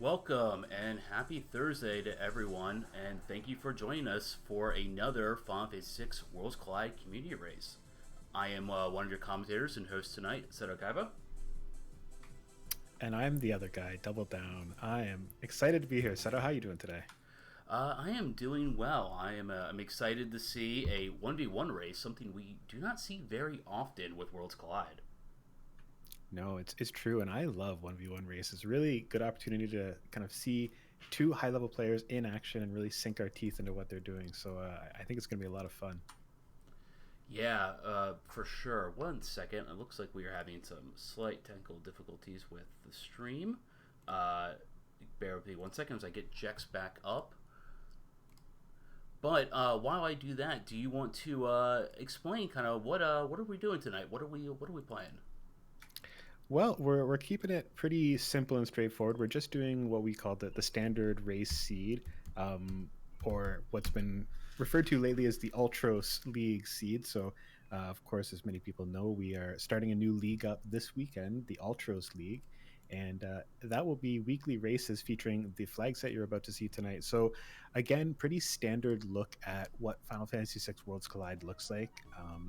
Welcome and happy Thursday to everyone, and thank you for joining us for another FF6 Worlds Collide community race. I am one of your commentators and hosts tonight, Seto Kaiba. And I'm the other guy, Double Down. I am excited to be here. Seto, how you doing today? I am doing well. I'm excited to see a 1v1 race, something we do not see very often with Worlds Collide. No, it's true, and I love 1v1 races. Really good opportunity to kind of see two high-level players in action and really sink our teeth into what they're doing. So I think it's going to be a lot of fun. Yeah, for sure. One second. It looks like we are having some slight technical difficulties with the stream. Uh, Bear with me 1 second as I get Jex back up. But while I do that, do you want to explain kind of what are we doing tonight? What are we playing? Well, we're keeping it pretty simple and straightforward. We're just doing what we call the standard race seed, um, or what's been referred to lately as the Ultros League seed. So, of course, as many people know, we are starting a new league up this weekend, the Ultros League, and that will be weekly races featuring the flag set you're about to see tonight. So, again, pretty standard look at what Final Fantasy VI Worlds Collide looks like.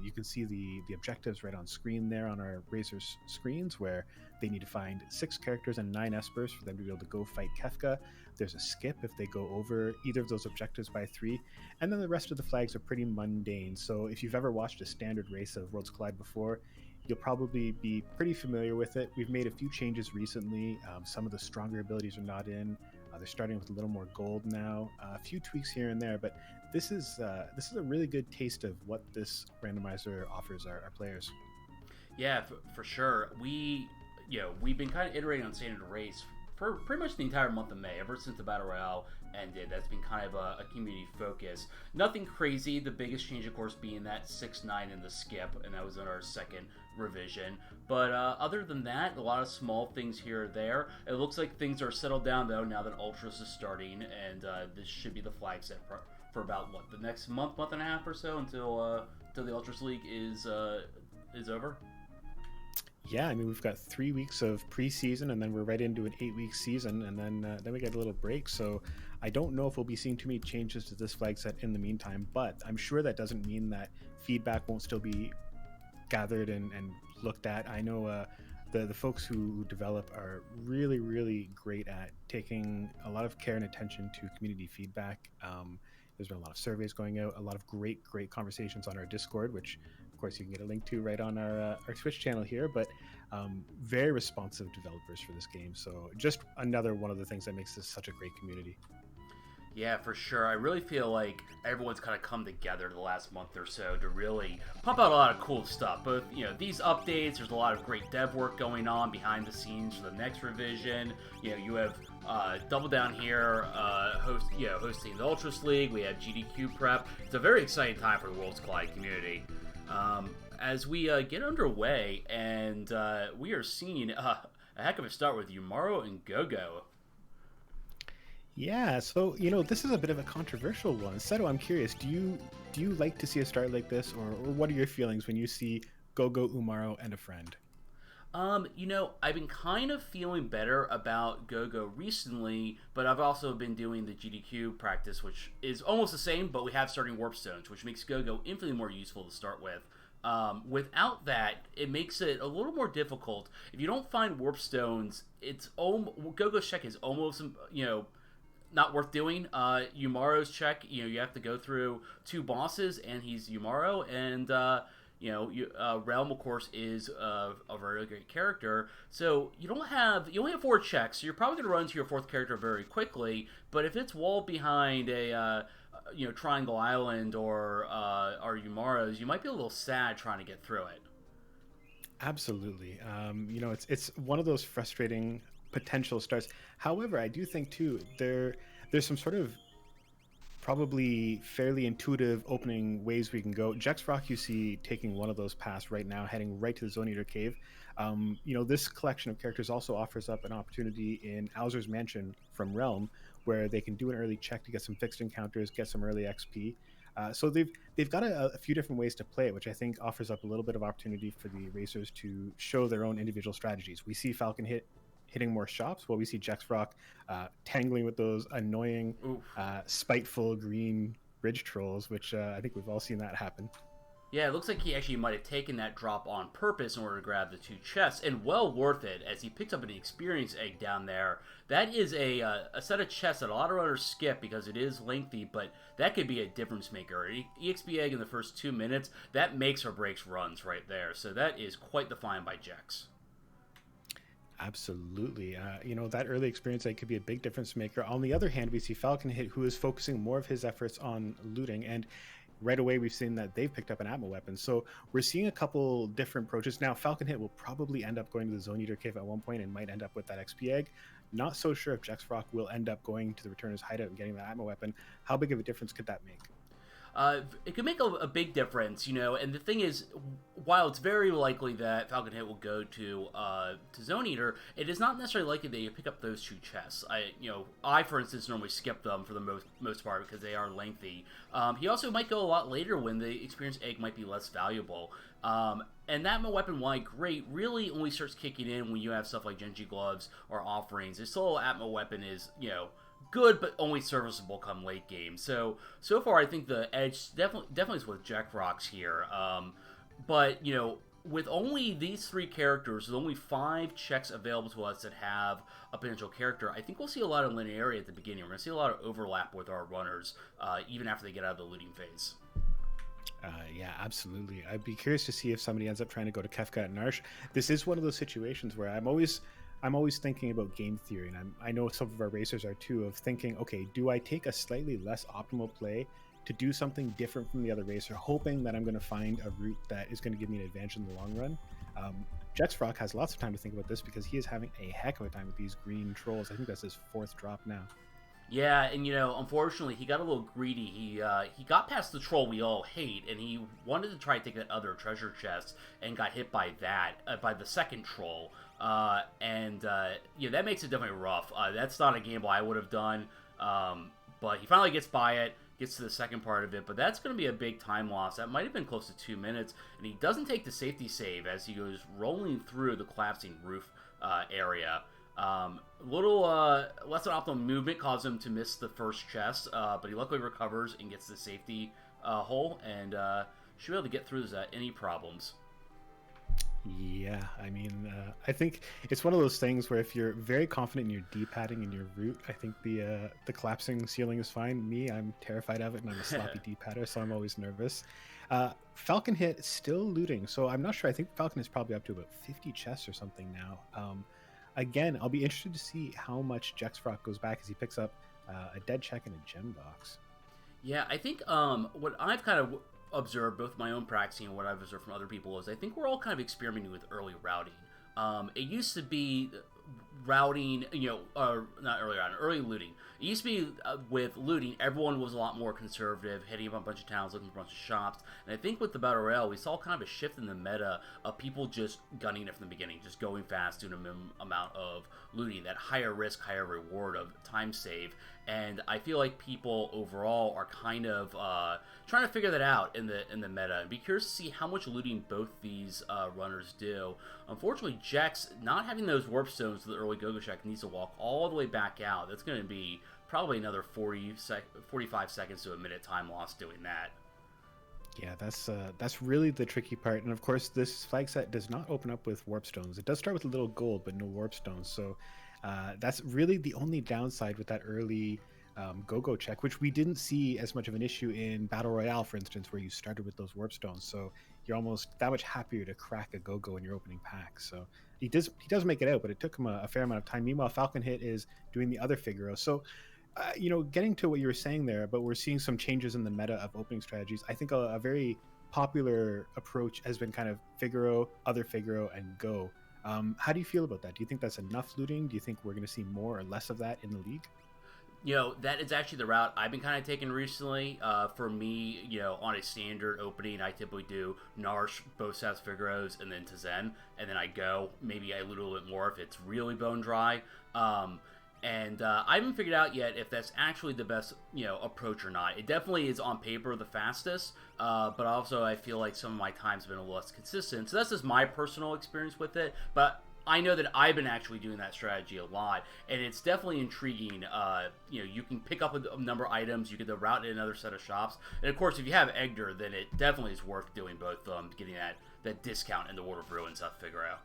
You can see the objectives right on screen there on our Razor's screens, where they need to find 6 characters and 9 Espers for them to be able to go fight Kefka. There's a skip if they go over either of those objectives by 3, and then the rest of the flags are pretty mundane. So if you've ever watched a standard race of Worlds Collide before, you'll probably be pretty familiar with it. We've made a few changes recently. Some of the stronger abilities are not in. They're starting with a little more gold now, a few tweaks here and there, but this is a really good taste of what this randomizer offers our players. Yeah, for sure. We've been kind of iterating on standard race for pretty much the entire month of May, ever since the battle royale ended. That's been kind of a community focus. Nothing crazy. The biggest change, of course, being that 6-9 in the skip, and that was in our second revision. But other than that, a lot of small things here or there. It looks like things are settled down though now that Ultros is starting, and this should be the flag set for about what the next month and a half or so until the Ultras League is over. Yeah, I mean we've got 3 weeks of preseason, and then we're right into an 8-week season, and then we get a little break. So I don't know if we'll be seeing too many changes to this flag set in the meantime, but I'm sure that doesn't mean that feedback won't still be gathered and looked at. I know the folks who develop are really great at taking a lot of care and attention to community feedback. There's been a lot of surveys going out, a lot of great conversations on our Discord, which of course you can get a link to right on our Twitch channel here. But very responsive developers for this game. So just another one of the things that makes this such a great community. Yeah, for sure. I really feel like everyone's kind of come together the last month or so to really pump out a lot of cool stuff. Both, these updates, there's a lot of great dev work going on behind the scenes for the next revision. You have Double Down here hosting the Ultras League. We have GDQ prep. It's a very exciting time for the Worlds Collide community. As we get underway, and we are seeing a heck of a start with Umaro and Gogo. Yeah, so this is a bit of a controversial one. Seto, I'm curious, do you like to see a start like this, or what are your feelings when you see Gogo, Umaro, and a friend? I've been kind of feeling better about Gogo recently, but I've also been doing the GDQ practice, which is almost the same, but we have starting warp stones, which makes Gogo infinitely more useful to start with. Without that, it makes it a little more difficult. If you don't find warp stones, Gogo's check is almost not worth doing. Umaro's check, you have to go through 2 bosses, and he's Umaro, and Realm, of course, is a very great character. So you only have 4 checks. So you're probably going to run into your 4th character very quickly. But if it's walled behind a Triangle Island or Umaro's, you might be a little sad trying to get through it. Absolutely. It's one of those frustrating potential starts. However, I do think too there's some sort of probably fairly intuitive opening ways we can go. Jex Rock, you see taking one of those paths right now, heading right to the Zone Eater Cave. This collection of characters also offers up an opportunity in Owser's Mansion from Realm, where they can do an early check to get some fixed encounters, get some early XP. So they've got a few different ways to play it, which I think offers up a little bit of opportunity for the racers to show their own individual strategies. We see Falcon hit hitting more shops, while we see Jexrock tangling with those annoying, spiteful green bridge trolls, which I think we've all seen that happen. Yeah, it looks like he actually might have taken that drop on purpose in order to grab the 2 chests, and well worth it, as he picked up an experience egg down there. That is a set of chests that a lot of runners skip because it is lengthy, but that could be a difference maker. An EXP egg in the first 2 minutes, that makes or breaks runs right there. So that is quite the find by Jex. Absolutely. That early experience egg could be a big difference maker. On the other hand, we see Falcon Hit, who is focusing more of his efforts on looting, and right away we've seen that they've picked up an Atmo weapon. So we're seeing a couple different approaches. Now, Falcon Hit will probably end up going to the Zone Eater cave at one point and might end up with that XP egg. Not so sure if Jexrock will end up going to the Returner's hideout and getting that Atmo weapon. How big of a difference could that make? It could make a big difference, and the thing is, while it's very likely that Falcon Hit will go to Zone Eater, it is not necessarily likely that you pick up those 2 chests. I for instance normally skip them for the most part because they are lengthy. He also might go a lot later when the experience egg might be less valuable. And that weapon, while great, really only starts kicking in when you have stuff like Genji gloves or offerings. This little Atmo weapon is, good, but only serviceable come late game. So far, I think the edge definitely is with Jexrock's here. But with only these 3 characters, with only 5 checks available to us that have a potential character, I think we'll see a lot of linearity at the beginning. We're going to see a lot of overlap with our runners, even after they get out of the looting phase. Yeah, absolutely. I'd be curious to see if somebody ends up trying to go to Kefka and Narsh. This is one of those situations where I'm always thinking about game theory, and I know some of our racers are too, of thinking, okay, do I take a slightly less optimal play to do something different from the other racer, hoping that I'm going to find a route that is going to give me an advantage in the long run? Jexrock has lots of time to think about this because he is having a heck of a time with these green trolls. I think that's his 4th drop now. Yeah, and unfortunately, he got a little greedy. He got past the troll we all hate, and he wanted to try to take that other treasure chest, and got hit by that, by the second troll. That makes it definitely rough. That's not a gamble I would have done, but he finally gets by it, gets to the second part of it, but that's going to be a big time loss. That might have been close to 2 minutes, and he doesn't take the safety save as he goes rolling through the collapsing roof area. Little less than optimal movement caused him to miss the first chest, but he luckily recovers and gets the safety hole, and should be able to get through this without any problems. Yeah, I think it's one of those things where if you're very confident in your D-padding and your route, I think the collapsing ceiling is fine. Me, I'm terrified of it, and I'm a sloppy D-padder, so I'm always nervous. Falcon Hit still looting, so I'm not sure. I think Falcon is probably up to about 50 chests or something now. Again, I'll be interested to see how much Jexrock goes back as he picks up a dead check and a gem box. Yeah, I think what I've kind of observed, both my own practicing and what I've observed from other people, is I think we're all kind of experimenting with early routing. It used to be routing, not early routing, early looting. It used to be with looting, everyone was a lot more conservative, hitting up a bunch of towns, looking for a bunch of shops. And I think with the Battle Royale, we saw kind of a shift in the meta of people just gunning it from the beginning, just going fast, doing a minimum amount of looting, that higher risk, higher reward of time save. And I feel like people overall are kind of trying to figure that out in the meta, and be curious to see how much looting both these runners do. Unfortunately, Jex, not having those warp stones to the early Gogo check, needs to walk all the way back out. That's going to be probably another 45 seconds to a minute time loss doing that. Yeah, that's really the tricky part. And of course, this flag set does not open up with warp stones. It does start with a little gold, but no warp stones. So that's really the only downside with that early go-go check, which we didn't see as much of an issue in Battle Royale, for instance, where you started with those warp stones. So you're almost that much happier to crack a go-go in your opening pack. So he does make it out, but it took him a fair amount of time. Meanwhile, Falcon Hit is doing the other Figaro. So getting to what you were saying there, but we're seeing some changes in the meta of opening strategies. I think a very popular approach has been kind of Figaro, other Figaro, and go. How do you feel about that? Do you think that's enough looting? Do you think we're going to see more or less of that in the league? That is actually the route I've been kind of taking recently. For me, on a standard opening, I typically do Narsh, both sets Figaros, and then Tizen, and then I go. Maybe I loot a little bit more if it's really bone dry. And I haven't figured out yet if that's actually the best, approach or not. It definitely is on paper the fastest, but also I feel like some of my times have been a little less consistent. So that's just my personal experience with it. But I know that I've been actually doing that strategy a lot, and it's definitely intriguing. You can pick up a number of items, you can route in another set of shops, and of course, if you have Egner, then it definitely is worth doing both, getting that discount in the World of Ruin South Figaro.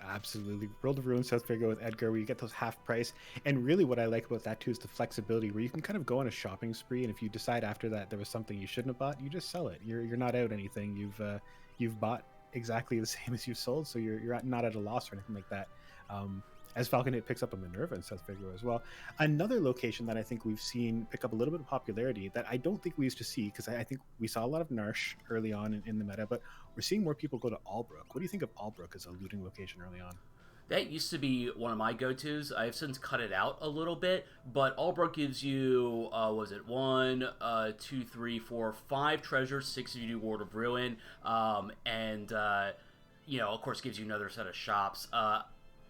Absolutely. World of Ruin South Figaro with Edgar, where you get those half price. And really what I like about that too is the flexibility, where you can kind of go on a shopping spree, and if you decide after that there was something you shouldn't have bought, you just sell it. You're not out anything. You've bought exactly the same as you sold, so you're not at a loss or anything like that. As Falcon Hit picks up a Minerva in South Figaro as well. Another location that I think we've seen pick up a little bit of popularity that I don't think we used to see, because I think we saw a lot of Narsh early on in the meta, but we're seeing more people go to Albrook. What do you think of Albrook as a looting location early on? That used to be one of my go-tos. I've since cut it out a little bit, but Albrook gives you, was it 1, 2, 3, 4, 5 treasures, 6 if you do World of Ruin, and, of course gives you another set of shops.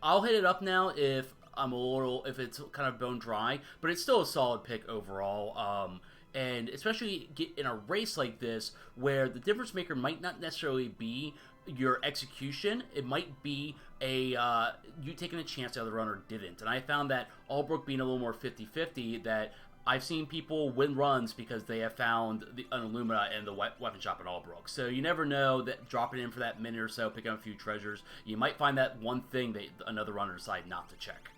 I'll hit it up now if if it's kind of bone dry, but it's still a solid pick overall. And especially in a race like this, where the difference maker might not necessarily be your execution, it might be you taking a chance the other runner didn't. And I found that Albrook being a little more 50-50, that I've seen people win runs because they have found an Illumina in the weapon shop in Albrook. So you never know that dropping in for that minute or so, picking up a few treasures, you might find that one thing that another runner decided not to check.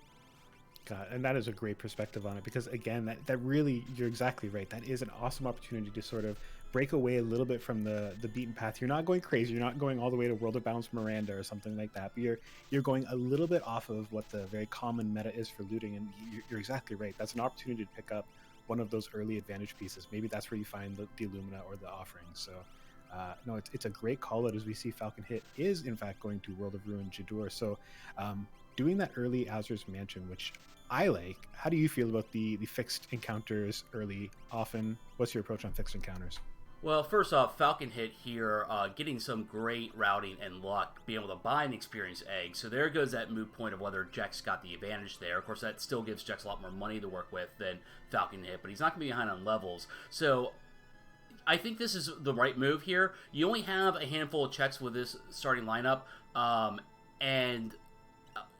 God, and that is a great perspective on it, because again, that really, you're exactly right. That is an awesome opportunity to sort of break away a little bit from the beaten path. You're not going crazy. You're not going all the way to World of Bounds Miranda or something like that. But you're going a little bit off of what the very common meta is for looting, and you're exactly right. That's an opportunity to pick up one of those early advantage pieces. Maybe that's where you find the Illumina or the offering. So no, it's a great call out, as we see Falcon Hit is in fact going to World of Ruin Jadur. So doing that early Azur's Mansion, which I like. How do you feel about the fixed encounters early often? What's your approach on fixed encounters? Well, first off, Falcon Hit here, getting some great routing and luck, being able to buy an experience egg. So there goes that moot point of whether Jex got the advantage there. Of course, that still gives Jex a lot more money to work with than Falcon Hit, but he's not going to be behind on levels. So I think this is the right move here. You only have a handful of checks with this starting lineup, and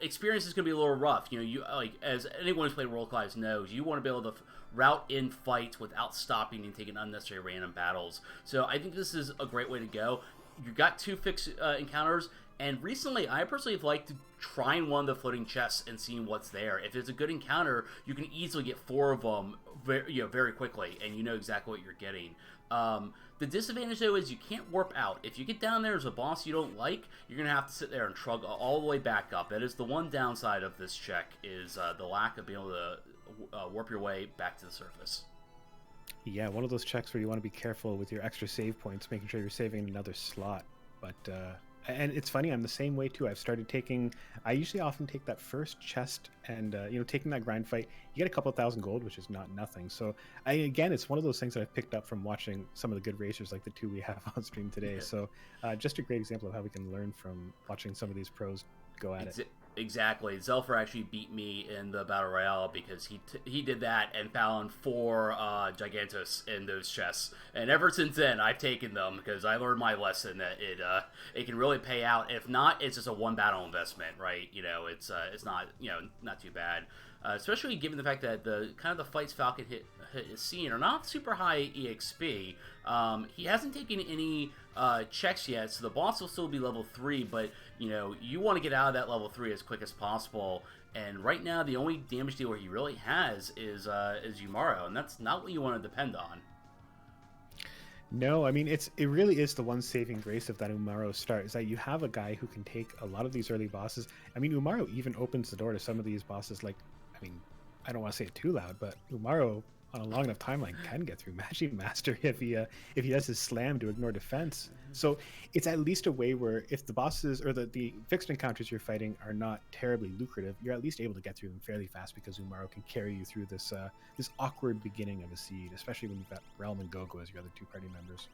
experience is going to be a little rough. You like, as anyone who's played World Class knows, you want to be able to route in fights without stopping and taking unnecessary random battles. So I think this is a great way to go. You got 2 fixed encounters, and recently I personally have liked trying one of the floating chests and seeing what's there. If it's a good encounter, you can easily get 4 of them very quickly, and you know exactly what you're getting. The disadvantage, though, is you can't warp out. If you get down there as a boss you don't like, you're going to have to sit there and trug all the way back up. That is the one downside of this check, is the lack of being able to warp your way back to the surface. Yeah, one of those checks where you want to be careful with your extra save points, making sure you're saving another slot. But and it's funny, I'm the same way too. I usually often take that first chest and taking that grind fight, you get a couple thousand gold, which is not nothing. So again, it's one of those things that I've picked up from watching some of the good racers like the 2 we have on stream today. Yeah. So just a great example of how we can learn from watching some of these pros go at it. Exactly. Zelfer actually beat me in the Battle Royale because he did that and found 4 Gigantos in those chests. And ever since then, I've taken them because I learned my lesson that it can really pay out. If not, it's just a one battle investment, right? It's not not too bad. Especially given the fact that the fights Falcon Hit is seeing are not super high EXP. He hasn't taken any checks yet, so the boss will still be level 3, but you want to get out of that level 3 as quick as possible. And right now, the only damage dealer he really has is Umaro, and that's not what you want to depend on. No, I mean it really is the one saving grace of that Umaro start, is that you have a guy who can take a lot of these early bosses. I mean, Umaro even opens the door to some of these bosses. Like, I mean, I don't want to say it too loud, but Umaro on a long enough timeline can get through Magic Master if he does his slam to ignore defense. So it's at least a way where if the bosses or the fixed encounters you're fighting are not terribly lucrative, you're at least able to get through them fairly fast because Umaro can carry you through this awkward beginning of a seed, especially when you've got Realm and Gogo as your other 2 party members.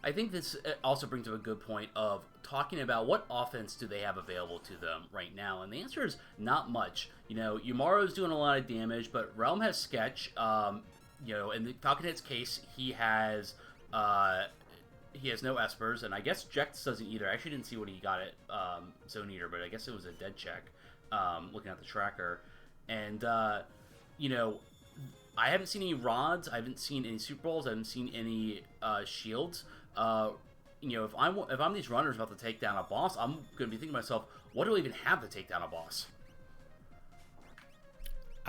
I think this also brings up a good point of talking about what offense do they have available to them right now, and the answer is not much. Umaro's doing a lot of damage, but Realm has Sketch. In the Falcon Hit's case, he has he has no Espers, and I guess Jex doesn't either. I actually didn't see what he got at Zone Eater, but I guess it was a dead check, looking at the tracker. And, you know, I haven't seen any rods, I haven't seen any Super Balls, I haven't seen any shields. You know, if I'm these runners about to take down a boss, I'm going to be thinking to myself, what do I even have to take down a boss?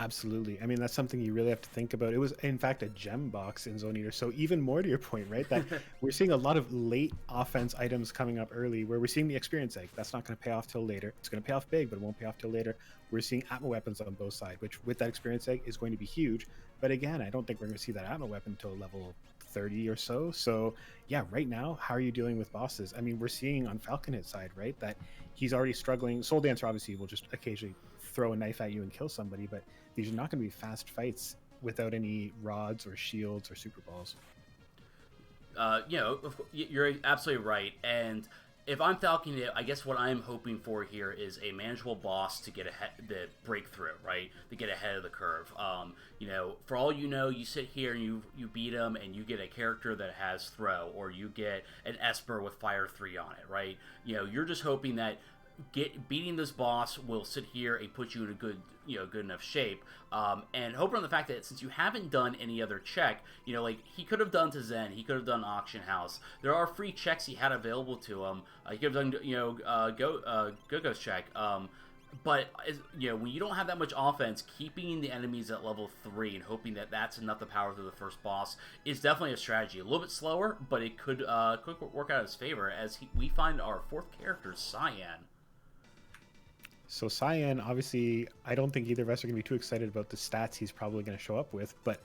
Absolutely. I mean, that's something you really have to think about. It was, in fact, a gem box in Zone Eater. So even more to your point, right? That we're seeing a lot of late offense items coming up early where we're seeing the experience egg. That's not going to pay off till later. It's going to pay off big, but it won't pay off till later. We're seeing Atma weapons on both sides, which with that experience egg is going to be huge. But again, I don't think we're going to see that Atma weapon until level 30 or so. So yeah, right now, how are you dealing with bosses? I mean, we're seeing on Falcon Hit side, right, that he's already struggling. Soul Dancer obviously will just occasionally throw a knife at you and kill somebody, but these are not going to be fast fights without any rods or shields or super balls. You know, you're absolutely right. And if I'm Falcon, I guess what I'm hoping for here is a manageable boss to get ahead, the breakthrough, right? To get ahead of the curve. You know, for all you know, you sit here and you beat him, and you get a character that has throw, or you get an Esper with Fire 3 on it, right? You know, you're just hoping that beating this boss will sit here and put you in a good, you know, good enough shape, and hoping on the fact that since you haven't done any other check, you know, like he could have done to Zen, he could have done Auction House. There are free checks he had available to him. He could have done, you know, Go-Go's check. But you know, when you don't have that much offense, keeping the enemies at level 3 and hoping that that's enough to power through the first boss is definitely a strategy. A little bit slower, but it could work out in his favor as we find our fourth character, Cyan. So Cyan, obviously, I don't think either of us are going to be too excited about the stats he's probably going to show up with, but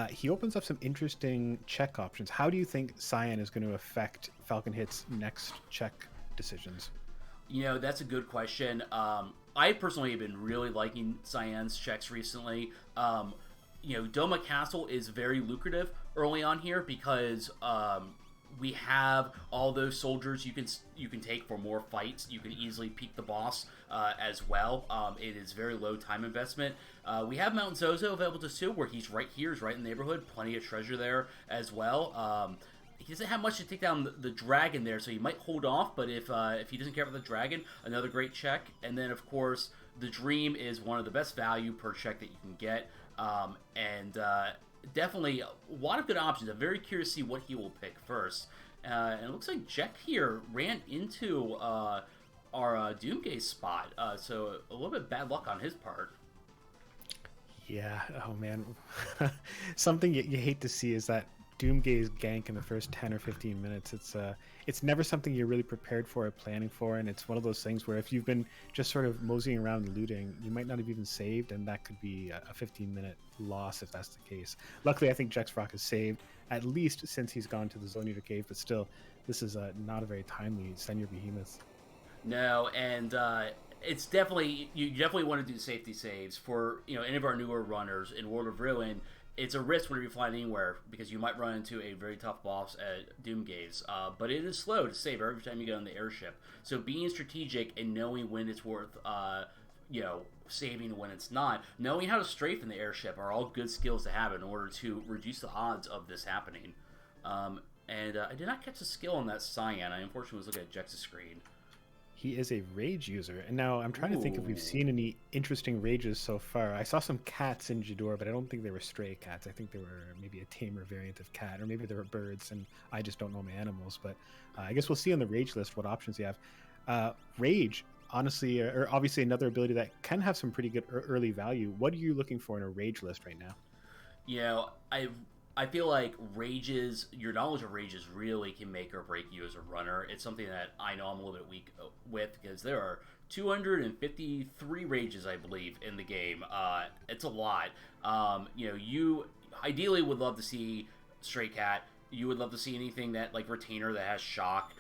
he opens up some interesting check options. How do you think Cyan is going to affect Falcon Hit's next check decisions? You know, that's a good question. I personally have been really liking Cyan's checks recently. You know, Doma Castle is very lucrative early on here because we have all those soldiers you can take for more fights. You can easily peek the boss as well. It is very low time investment. We have Mount Zozo available to Sue, where he's right here, he's right in the neighborhood. Plenty of treasure there as well. He doesn't have much to take down the dragon there, so he might hold off. But if he doesn't care about the dragon, another great check. And then of course the Dream is one of the best value per check that you can get. Definitely a lot of good options. I'm very curious to see what he will pick first. And it looks like Jack here ran into our Doomgaze spot, so a little bit bad luck on his part. Yeah, oh man. Something you hate to see is that Doomgaze gank in the first 10 or 15 minutes. It's never something you're really prepared for or planning for, and it's one of those things where if you've been just sort of moseying around and looting, you might not have even saved, and that could be a 15-minute loss if that's the case. Luckily, I think Jexrock is saved, at least since he's gone to the Zone Eater cave, but still, this is not a very timely send your behemoth. No, and it's definitely, you definitely want to do safety saves for, you know, any of our newer runners in World of Ruin. It's a risk whenever you fly anywhere because you might run into a very tough boss at Doomgaze, but it is slow to save every time you get on the airship. So being strategic and knowing when it's worth, you know, saving and when it's not, knowing how to strafe in the airship are all good skills to have in order to reduce the odds of this happening. And I did not catch a skill on that Cyan. I unfortunately was looking at Jex's screen. He is a rage user, and now I'm trying to think if we've seen any interesting rages so far. I saw some cats in Jador, but I don't think they were stray cats. I think they were maybe a tamer variant of cat, or maybe they were birds, and I just don't know my animals. But I guess we'll see on the rage list what options you have. Rage, honestly, or obviously another ability that can have some pretty good early value. What are you looking for in a rage list right now? You know, I feel like rages, your knowledge of rages really can make or break you as a runner. It's something that I know I'm a little bit weak with because there are 253 rages, I believe, in the game. It's a lot. You know, you ideally would love to see Stray Cat. You would love to see anything that, like, Retainer that has shock.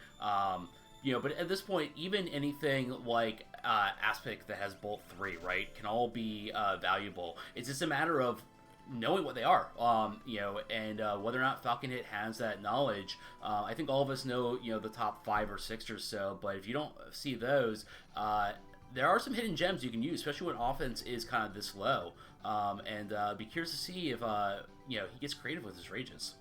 You know, but at this point, even anything like Aspic that has Bolt 3, right, can all be valuable. It's just a matter of knowing what they are, you know, and whether or not Falcon Hit has that knowledge. I think all of us know, you know, the top 5 or 6 or so, but if you don't see those, there are some hidden gems you can use, especially when offense is kind of this low. And be curious to see if, you know, he gets creative with his rages.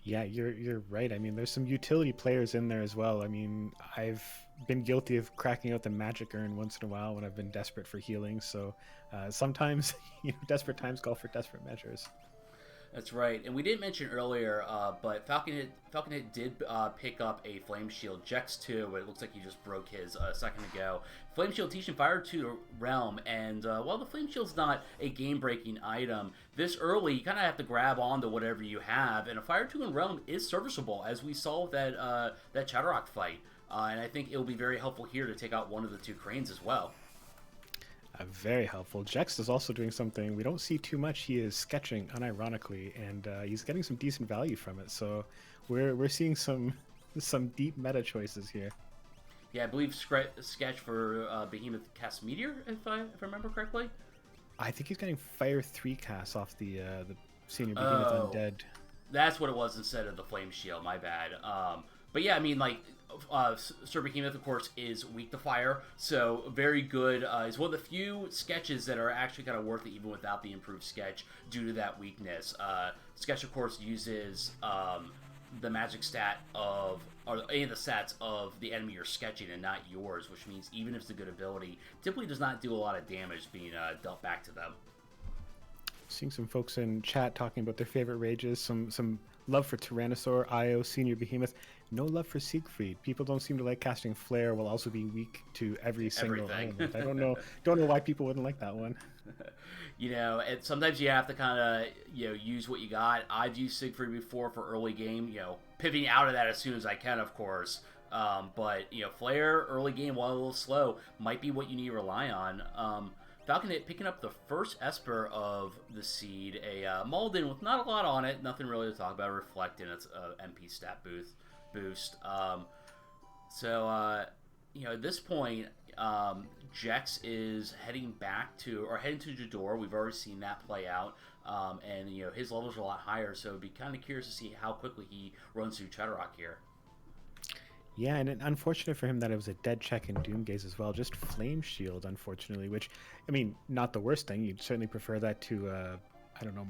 Yeah, you're right. I mean, there's some utility players in there as well. I mean, I've been guilty of cracking out the magic urn once in a while when I've been desperate for healing. So sometimes, desperate times call for desperate measures. That's right, and we didn't mention earlier, but Falconhead did pick up a Flame Shield. Jex too, but it looks like he just broke his a second ago. Flame Shield teaching Fire to Realm, and while the Flame Shield's not a game-breaking item, this early you kind of have to grab on to whatever you have, and a Fire 2 in Realm is serviceable, as we saw with that Chatterrock fight. And I think it'll be very helpful here to take out one of the two cranes as well. Very helpful. Jex is also doing something we don't see too much. He is sketching unironically, and he's getting some decent value from it. So we're seeing some deep meta choices here. Yeah, I believe Sketch for Behemoth cast Meteor, if I remember correctly. I think he's getting Fire 3 casts off the Senior Behemoth Undead. That's what it was instead of the Flame Shield, my bad. But yeah, I mean, like, Sir Behemoth, of course, is weak to fire, so very good. He's one of the few sketches that are actually kind of worth it even without the improved sketch due to that weakness. Sketch, of course, uses the magic stat of, or any of the stats of the enemy you're sketching and not yours, which means even if it's a good ability, typically does not do a lot of damage being dealt back to them. Seeing some folks in chat talking about their favorite rages, some love for Tyrannosaur, Io, Senior Behemoth. No love for Siegfried. People don't seem to like casting Flare while also being weak to every single element. I don't know why people wouldn't like that one. Sometimes you have to kind of use what you got. I've used Siegfried before for early game. Pivoting out of that as soon as I can, of course. But Flare early game, while a little slow, might be what you need to rely on. Falconet picking up the first Esper of the seed, a Malden with not a lot on it, nothing really to talk about. Reflect in its MP stat boost. At this point, Jex is heading to Jador. We've already seen that play out, and his levels are a lot higher. So it'd be kind of curious to see how quickly he runs through Chatterrock here. Yeah, and unfortunate for him that it was a dead check in Doomgaze as well. Just Flame Shield, unfortunately, which, I mean, not the worst thing. You'd certainly prefer that to,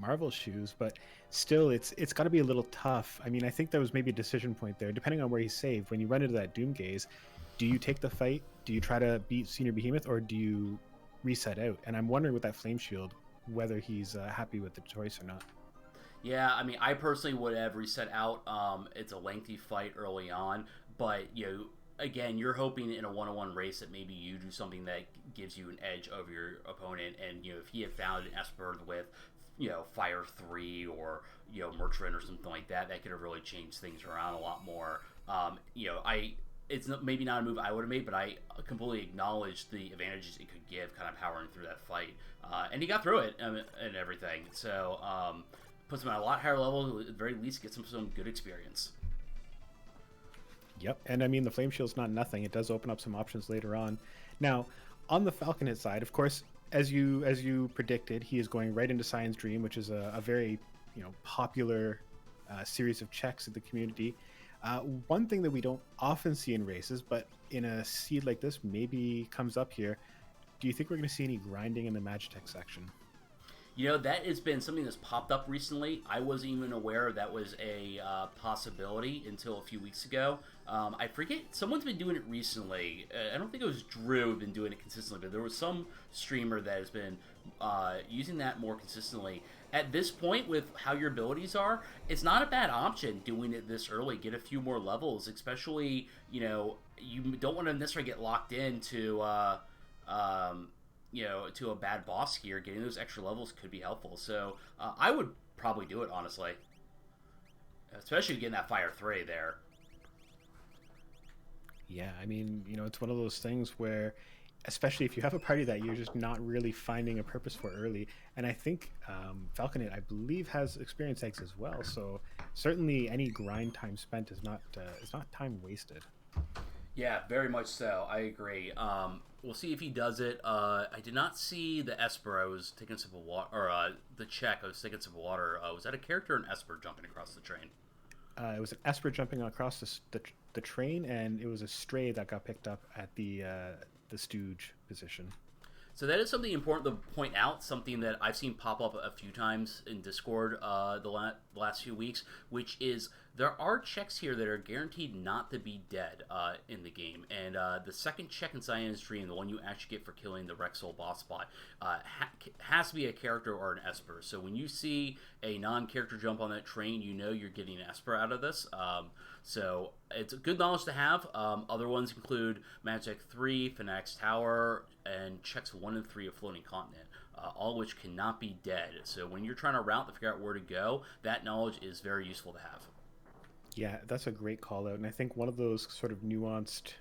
Marvel's shoes, but still, it's got to be a little tough. I mean, I think there was maybe a decision point there, depending on where he's saved. When you run into that Doomgaze, do you take the fight? Do you try to beat Senior Behemoth, or do you reset out? And I'm wondering with that Flame Shield, whether he's happy with the choice or not. Yeah, I mean, I personally would have reset out. It's a lengthy fight early on, but again, you're hoping in a one-on-one race that maybe you do something that gives you an edge over your opponent. And if he had found an Esper with Fire 3 or Merchant or something like that, that could have really changed things around a lot more. It's maybe not a move I would have made, but I completely acknowledge the advantages it could give, kind of powering through that fight, and he got through it and everything. So. Puts him at a lot higher level, at the very least gets him some good experience. Yep, and I mean, the Flame Shield's not nothing. It does open up some options later on. Now, on the Falconet side, of course, as you predicted, he is going right into Science Dream, which is a very popular series of checks in the community. One thing that we don't often see in races, but in a seed like this maybe comes up here. Do you think we're going to see any grinding in the Magitek section? That has been something that's popped up recently. I wasn't even aware that was a possibility until a few weeks ago. I forget, someone's been doing it recently. I don't think it was Drew who's been doing it consistently, but there was some streamer that has been using that more consistently. At this point, with how your abilities are, it's not a bad option doing it this early. Get a few more levels, especially, you don't want to necessarily get locked into... to a bad boss here. Getting those extra levels could be helpful. So I would probably do it, honestly. Especially getting that Fire 3 there. Yeah, I mean, it's one of those things where, especially if you have a party that you're just not really finding a purpose for early, and I think Falconet, I believe, has experience eggs as well, so certainly any grind time spent is not time wasted. Yeah, very much so. I agree. We'll see if he does it. I did not see the Esper. I was taking a sip of water, or the check. I was taking a sip of water. Was that a character or an Esper jumping across the train? It was an Esper jumping across the train, and it was a stray that got picked up at the stooge position. So that is something important to point out, something that I've seen pop up a few times in Discord the last few weeks, which is there are checks here that are guaranteed not to be dead in the game. And the second check in Cyan's Dream, the one you actually get for killing the Rexol boss bot, has to be a character or an Esper. So when you see a non-character jump on that train, you know you're getting an Esper out of this. So it's a good knowledge to have. Other ones include Magitek 3, Fanatics Tower, and checks 1 and 3 of Floating Continent, all of which cannot be dead. So when you're trying to route to figure out where to go, that knowledge is very useful to have. Yeah, that's a great call out, and I think one of those sort of nuanced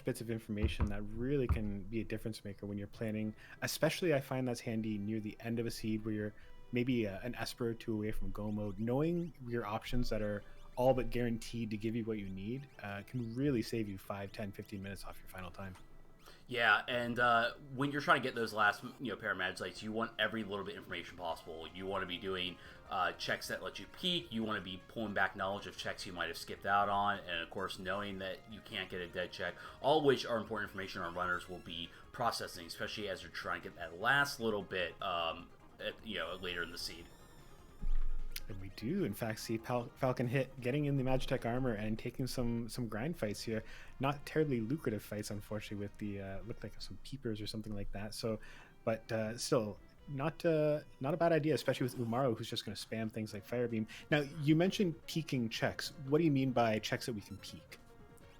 bits of information that really can be a difference maker when you're planning. Especially, I find that's handy near the end of a seed where you're maybe an Esper or two away from go mode. Knowing your options that are all but guaranteed to give you what you need can really save you 5, 10, 15 minutes off your final time. Yeah, and when you're trying to get those last pair of Magilites, you want every little bit of information possible. You want to be doing checks that let you peek. You want to be pulling back knowledge of checks you might have skipped out on, and of course knowing that you can't get a dead check, all of which are important information our runners will be processing, especially as you're trying to get that last little bit later in the seed. And we do, in fact, see Falcon Hit getting in the Magitek armor and taking some grind fights here. Not terribly lucrative fights, unfortunately, with the looked like some peepers or something like that. So, but still, not a bad idea, especially with Umaro, who's just going to spam things like Firebeam. Now, you mentioned peeking checks. What do you mean by checks that we can peek?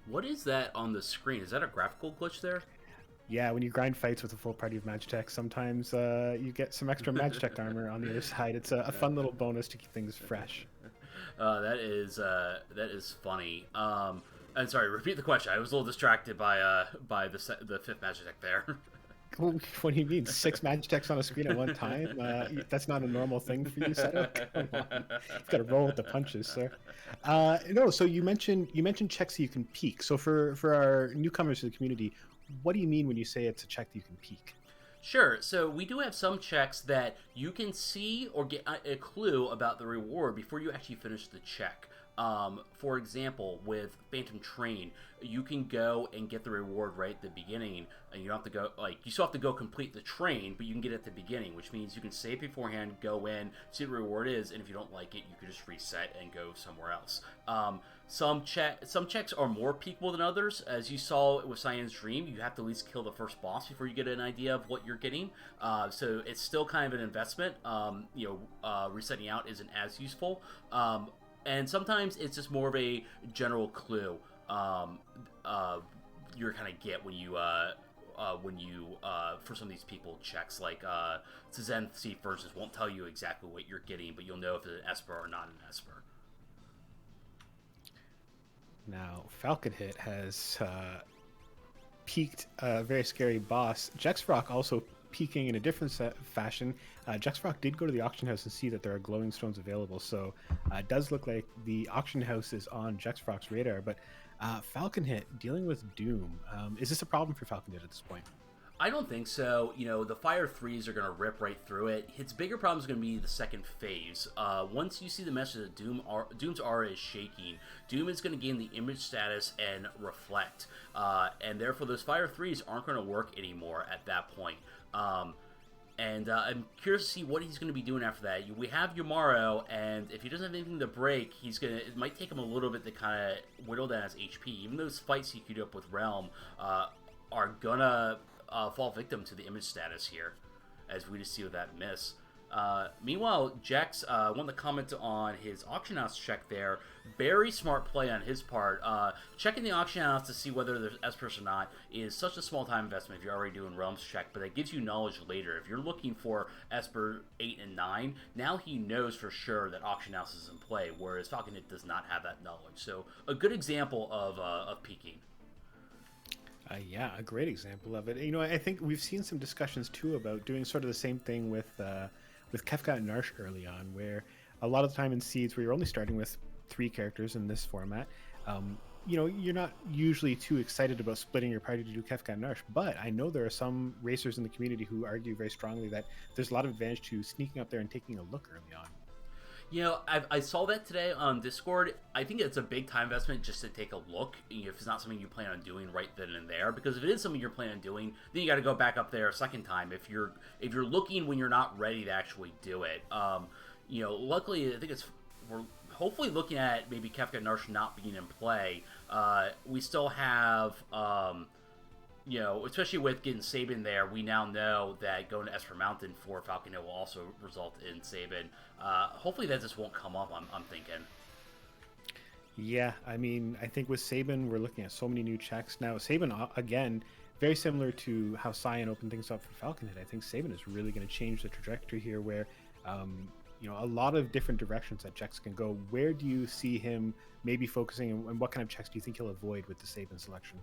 What is that on the screen? Is that a graphical glitch there? Yeah, when you grind fights with a full party of Magitek, sometimes you get some extra Magitek armor on the other side. It's a fun little bonus to keep things fresh. That is funny. I'm sorry, repeat the question. I was a little distracted by the fifth Magitek there. What do you mean? 6 Magitechs on a screen at one time? That's not a normal thing for you, Setup? Come on. You've got to roll with the punches, sir. No, so you mentioned checks that you can peek. So for our newcomers to the community, what do you mean when you say it's a check that you can peek? Sure. So we do have some checks that you can see or get a clue about the reward before you actually finish the check. For example, with Phantom Train, you can go and get the reward right at the beginning, and you don't have to go, you still have to go complete the train, but you can get it at the beginning, which means you can save beforehand, go in, see what the reward is, and if you don't like it, you can just reset and go somewhere else. Some checks are more peekable than others. As you saw with Cyan's Dream, you have to at least kill the first boss before you get an idea of what you're getting. So it's still kind of an investment. Resetting out isn't as useful. And sometimes it's just more of a general clue you're kind of get when you for some of these people checks, like Zenith Thief, for instance, won't tell you exactly what you're getting, but you'll know if it's an Esper or not an Esper. Now, Falcon Hit has peaked a very scary boss. Jexrock also peaking in a different fashion. Jexrock did go to the auction house and see that there are glowing stones available, so it does look like the auction house is on Jexrock's radar. But Falcon Hit dealing with Doom. Is this a problem for Falcon Hit at this point? I don't think so. The Fire 3s are going to rip right through it. Its bigger problem is going to be the second phase. Once you see the message that Doom's aura is shaking, Doom is going to gain the image status and reflect. And therefore, those Fire 3s aren't going to work anymore at that point. And I'm curious to see what he's going to be doing after that. We have Umaro, and if he doesn't have anything to break, it might take him a little bit to kind of whittle down his HP. Even those fights he queued up with Realm are going to fall victim to the image status here, as we just see with that miss. Meanwhile, Jex wanted to comment on his auction house check there. Very smart play on his part. Checking the auction house to see whether there's Espers or not is such a small time investment if you're already doing Realms check, but that gives you knowledge later. If you're looking for Esper 8 and 9, now he knows for sure that auction house is in play, whereas Falcon Hit does not have that knowledge. So a good example of peeking. Yeah, a great example of it. I think we've seen some discussions too about doing sort of the same thing with Kefka and Narsh early on, where a lot of the time in seeds where you're only starting with 3 characters in this format, you're not usually too excited about splitting your party to do Kefka and Narsh, but I know there are some racers in the community who argue very strongly that there's a lot of advantage to sneaking up there and taking a look early on. I saw that today on Discord. I think it's a big time investment just to take a look. If it's not something you plan on doing right then and there, because if it is something you're planning on doing, then you got to go back up there a second time. If you're looking when you're not ready to actually do it, luckily I think we're hopefully looking at maybe Kefka and Narsh not being in play. We still have. Especially with getting Sabin there, we now know that going to Esper Mountain for Falconet will also result in Sabin. Hopefully that just won't come up, I'm thinking. Yeah, I mean, I think with Sabin, we're looking at so many new checks. Now, Sabin, again, very similar to how Cyan opened things up for Falconet. I think Sabin is really going to change the trajectory here where, a lot of different directions that checks can go. Where do you see him maybe focusing, and what kind of checks do you think he'll avoid with the Sabin selection?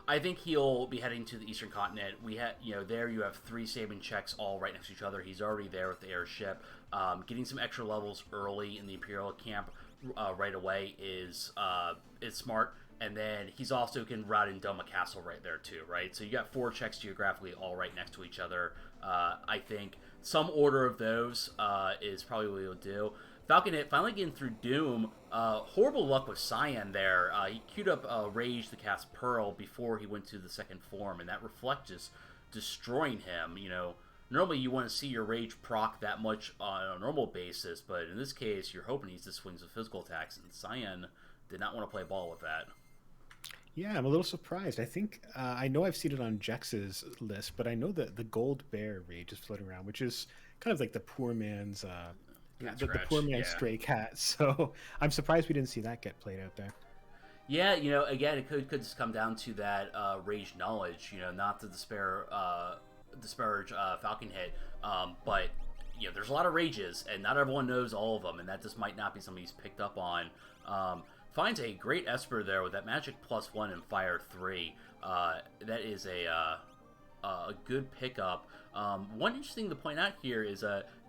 I think he'll be heading to the Eastern Continent. We had, there you have 3 Sabin checks all right next to each other. He's already there with the airship. Getting some extra levels early in the Imperial camp right away is smart. And then he's also can route in Doma Castle right there too, right? So you got 4 checks geographically all right next to each other. I think some order of those is probably what he'll do. Falconet finally getting through Doom. Horrible luck with Cyan there. He queued up Rage to cast Pearl before he went to the second form, and that Reflect just destroying him. Normally you want to see your Rage proc that much on a normal basis, but in this case, you're hoping he just swings with physical attacks, and Cyan did not want to play ball with that. Yeah, I'm a little surprised. I think I know I've seen it on Jex's list, but I know that the Gold Bear Rage is floating around, which is kind of like the poor man's the poor man's stray cat. So I'm surprised we didn't see that get played out there. Yeah, again, it could just come down to that Rage knowledge. Not to disparage Falcon hit, but there's a lot of rages, and not everyone knows all of them, and that just might not be something he's picked up on. Finds a great Esper there with that Magic +1 and Fire 3. That is a good pickup. One interesting thing to point out here is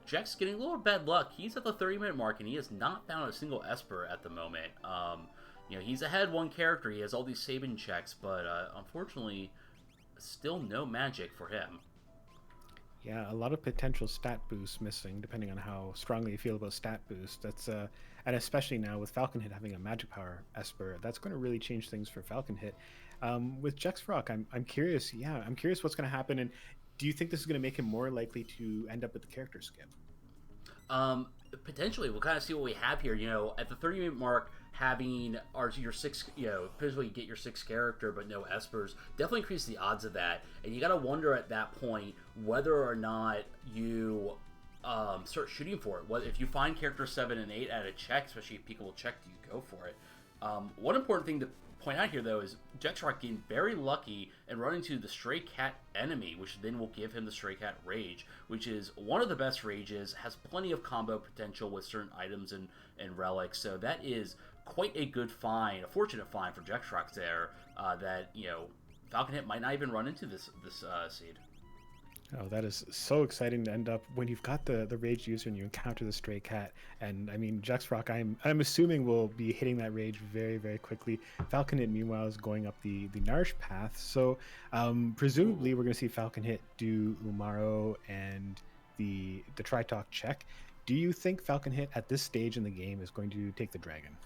Jack's getting a little bad luck. He's at the 30-minute mark, and he has not found a single Esper at the moment. He's ahead one character. He has all these Sabin checks, but unfortunately, still no magic for him. Yeah, a lot of potential stat boosts missing, depending on how strongly you feel about stat boost. That's and especially now with Falcon Hit having a Magic Power Esper, that's going to really change things for Falcon Hit. With Jexrock, I'm curious. Yeah, I'm curious what's going to happen, and do you think this is going to make him more likely to end up with the character skip? Potentially, we'll kind of see what we have here. At the 30-minute mark, having your 6, potentially get your 6th character, but no Espers, definitely increase the odds of that. And you got to wonder at that point whether or not you start shooting for it. If you find character 7 and 8 at a check, especially if people will check, do you go for it? One important thing to point out here, though, is Jexrock getting very lucky and running into the Stray Cat enemy, which then will give him the Stray Cat Rage, which is one of the best rages, has plenty of combo potential with certain items and relics, so that is quite a good find, a fortunate find for Jexrock there, that, Falcon Hit might not even run into this seed. Oh, that is so exciting to end up when you've got the rage user and you encounter the stray cat. And I mean, Jexrock, I'm assuming will be hitting that rage very, very quickly. Falcon Hit, meanwhile, is going up the Narsh path. So presumably we're going to see Falcon Hit do Umaro and the Tritalk check. Do you think Falcon Hit at this stage in the game is going to take the dragon?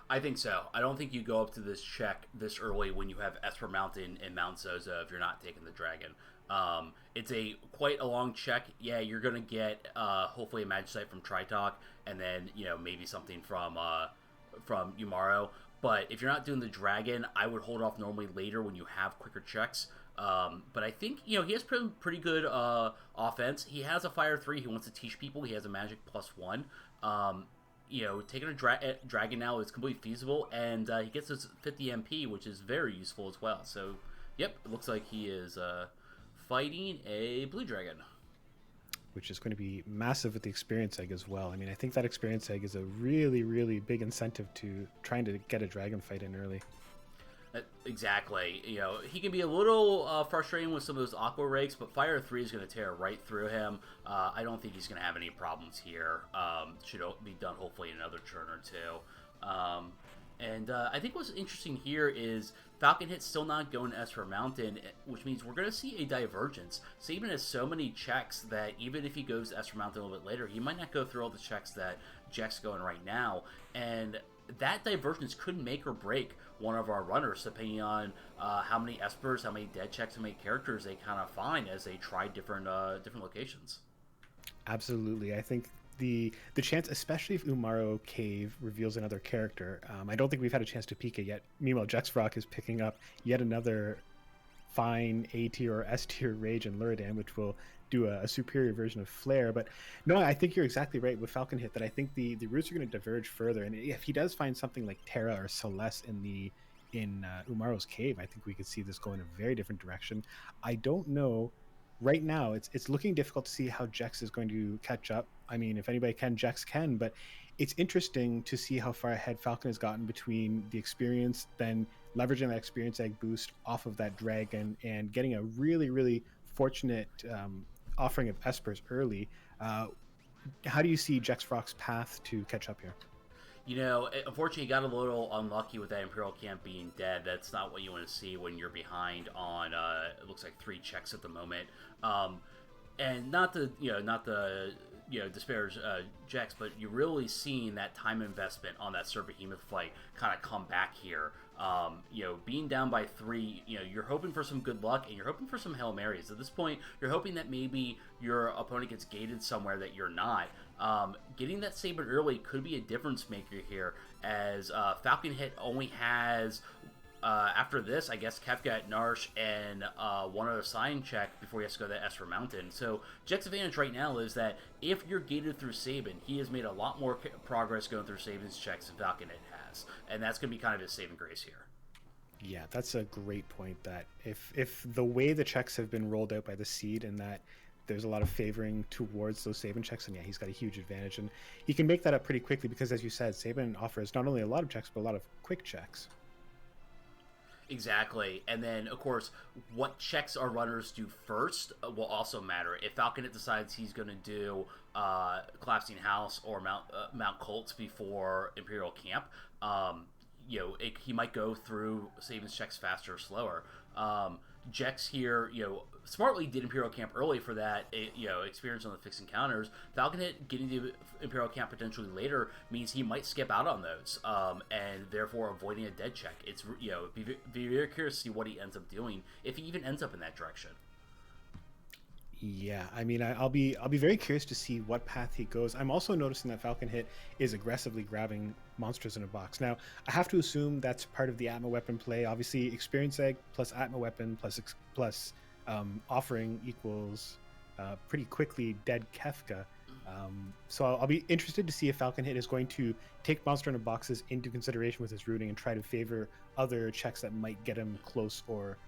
I think so. I don't think you go up to this check this early when you have Esper Mountain and Mount Zozo if you're not taking the dragon. It's quite a long check. Yeah, you're gonna get hopefully a Magitek from Tritalk, and then maybe something from Umaro. But if you're not doing the dragon, I would hold off normally later when you have quicker checks. But I think he has pretty good offense. He has a Fire 3. He wants to teach people. He has a Magic +1. Taking a dragon now is completely feasible, and he gets his 50 MP, which is very useful as well. So, yep, it looks like he is fighting a blue dragon, which is going to be massive with the experience egg as well. I mean, I think that experience egg is a really, really big incentive to trying to get a dragon fight in early. Exactly. He can be a little frustrating with some of those aqua rakes, but Fire 3 is going to tear right through him. I don't think he's going to have any problems here. Should be done hopefully in another turn or two. And I think what's interesting here is Falcon Hit's still not going to Esper Mountain, which means we're going to see a divergence. Saban has so many checks that even if he goes to Esper Mountain a little bit later, he might not go through all the checks that Jack's going right now. And that divergence could make or break one of our runners, depending on how many Espers, how many dead checks, how many characters they kind of find as they try different locations. Absolutely. I think the chance, especially if Umaro Cave reveals another character, I don't think we've had a chance to peek it yet. Meanwhile, Jexfrock is picking up yet another fine A tier or S tier Rage and Luridan, which will do a superior version of Flare. But no, I think you're exactly right with Falcon Hit, that I think the routes are going to diverge further. And if he does find something like Terra or Celeste in Umaro's Cave, I think we could see this go in a very different direction. I don't know. Right now, it's looking difficult to see how Jex is going to catch up. I mean, if anybody can, Jex can, but it's interesting to see how far ahead Falcon has gotten between the experience, then leveraging that experience egg boost off of that dragon, and getting a really, really fortunate offering of Espers early. How do you see Jex Frock's path to catch up here? You know, unfortunately, he got a little unlucky with that Imperial Camp being dead. That's not what you want to see when you're behind on, it looks like 3 checks at the moment. And not the disparage Jex, but you're really seeing that time investment on that Sir Behemoth fight kind of come back here. Being down by 3, you're hoping for some good luck and you're hoping for some Hail Marys. At this point, you're hoping that maybe your opponent gets gated somewhere that you're not. Getting that Saban early could be a difference maker here, as Falcon Hit only has, after this, I guess, Kefka at Narsh and one other sign check before he has to go to Esper Mountain. So Jet's advantage right now is that if you're gated through Saban, he has made a lot more progress going through Saban's checks than Falcon Hit has. And that's going to be kind of his saving grace here. Yeah, that's a great point, that if the way the checks have been rolled out by the seed, and that there's a lot of favoring towards those Saban checks, and yeah, he's got a huge advantage, and he can make that up pretty quickly because, as you said, Saban offers not only a lot of checks but a lot of quick checks. Exactly, and then of course, what checks our runners do first will also matter. If Falcon decides he's going to do Collapsing House or Mount Colts before Imperial Camp, he might go through Saban's checks faster or slower. Jex here, smartly did Imperial Camp early for that, experience on the fixed encounters. Falcon Hit getting to Imperial Camp potentially later means he might skip out on those, and therefore avoiding a dead check. It's, be very curious to see what he ends up doing, if he even ends up in that direction. Yeah, I mean, I'll be very curious to see what path he goes. I'm also noticing that Falcon Hit is aggressively grabbing monsters in a box. Now, I have to assume that's part of the Atma weapon play. Obviously, Experience Egg plus Atma weapon plus offering equals pretty quickly dead Kefka. So I'll be interested to see if Falcon Hit is going to take monster in a boxes into consideration with his routing and try to favor other checks that might get him close or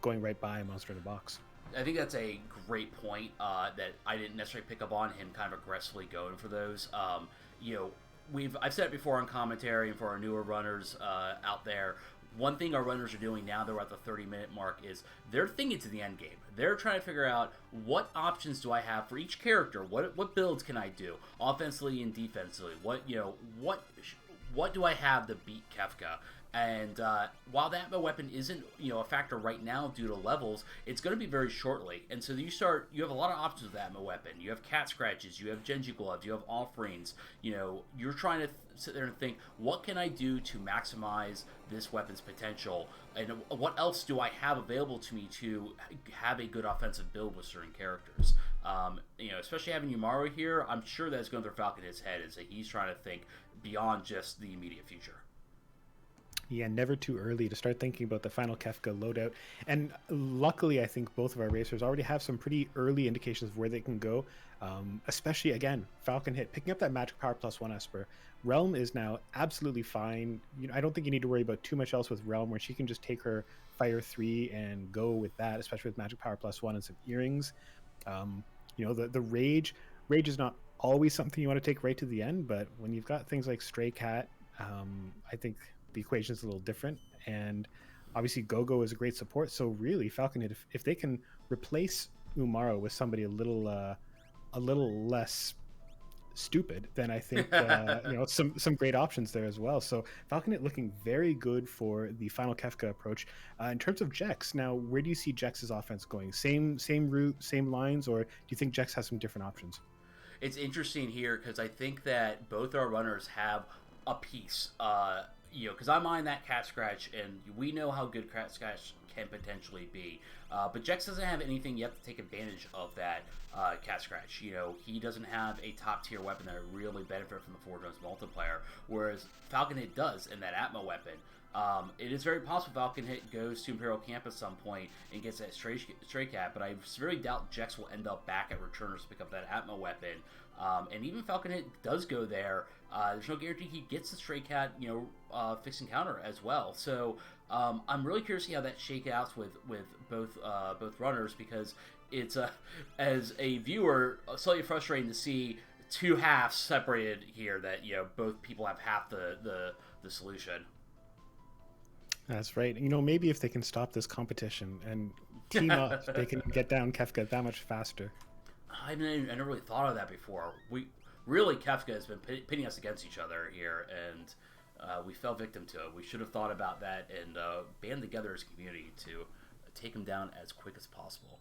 going right by a monster in a box. I think that's a great point that I didn't necessarily pick up on, him kind of aggressively going for those. I've said it before on commentary and for our newer runners out there. One thing our runners are doing now that we're at the 30-minute mark is they're thinking to the end game. They're trying to figure out, what options do I have for each character? What builds can I do offensively and defensively? What do I have to beat Kefka? And while that weapon isn't a factor right now due to levels, it's going to be very shortly. And so you have a lot of options with that weapon. You have cat scratches, you have Genji gloves, you have offerings. You're trying to sit there and think, what can I do to maximize this weapon's potential, and what else do I have available to me to have a good offensive build with certain characters. Especially having Umaro here, I'm sure that's going through Falcon in his head, is that he's trying to think beyond just the immediate future. Yeah, never too early to start thinking about the final Kefka loadout. And luckily, I think both of our racers already have some pretty early indications of where they can go. Especially, again, Falcon Hit, picking up that Magic Power +1 Esper. Realm is now absolutely fine. I don't think you need to worry about too much else with Realm, where she can just take her Fire 3 and go with that, especially with Magic Power +1 and some earrings. The Rage is not always something you want to take right to the end, but when you've got things like Stray Cat, I think the equation is a little different, and obviously Gogo is a great support. So really, Falcon Hit, if they can replace Umaro with somebody a little less stupid, then I think some great options there as well. So Falconet looking very good for the final Kefka approach. In terms of Jex, now where do you see Jex's offense going? Same route, same lines, or do you think Jex has some different options? It's interesting here because I think that both our runners have a piece. Because I mind that cat scratch, and we know how good cat scratch can potentially be. But Jex doesn't have anything yet to take advantage of that cat scratch. He doesn't have a top tier weapon that would really benefit from the Four Drones multiplayer, whereas Falconet does in that Atma weapon. It is very possible Falconet goes to Imperial Camp at some point and gets that stray cat, but I severely doubt Jex will end up back at Returners to pick up that Atma weapon. And even Falconet does go there. There's no guarantee he gets the stray cat, fix and counter as well. So I'm really curious to see how that shakes out with both runners, because it's as a viewer slightly frustrating to see two halves separated here. That both people have half the solution. That's right. Maybe if they can stop this competition and team up, they can get down Kefka that much faster. I never really thought of that before. Kefka has been pitting us against each other here, and we fell victim to it. We should have thought about that and band together as a community to take him down as quick as possible.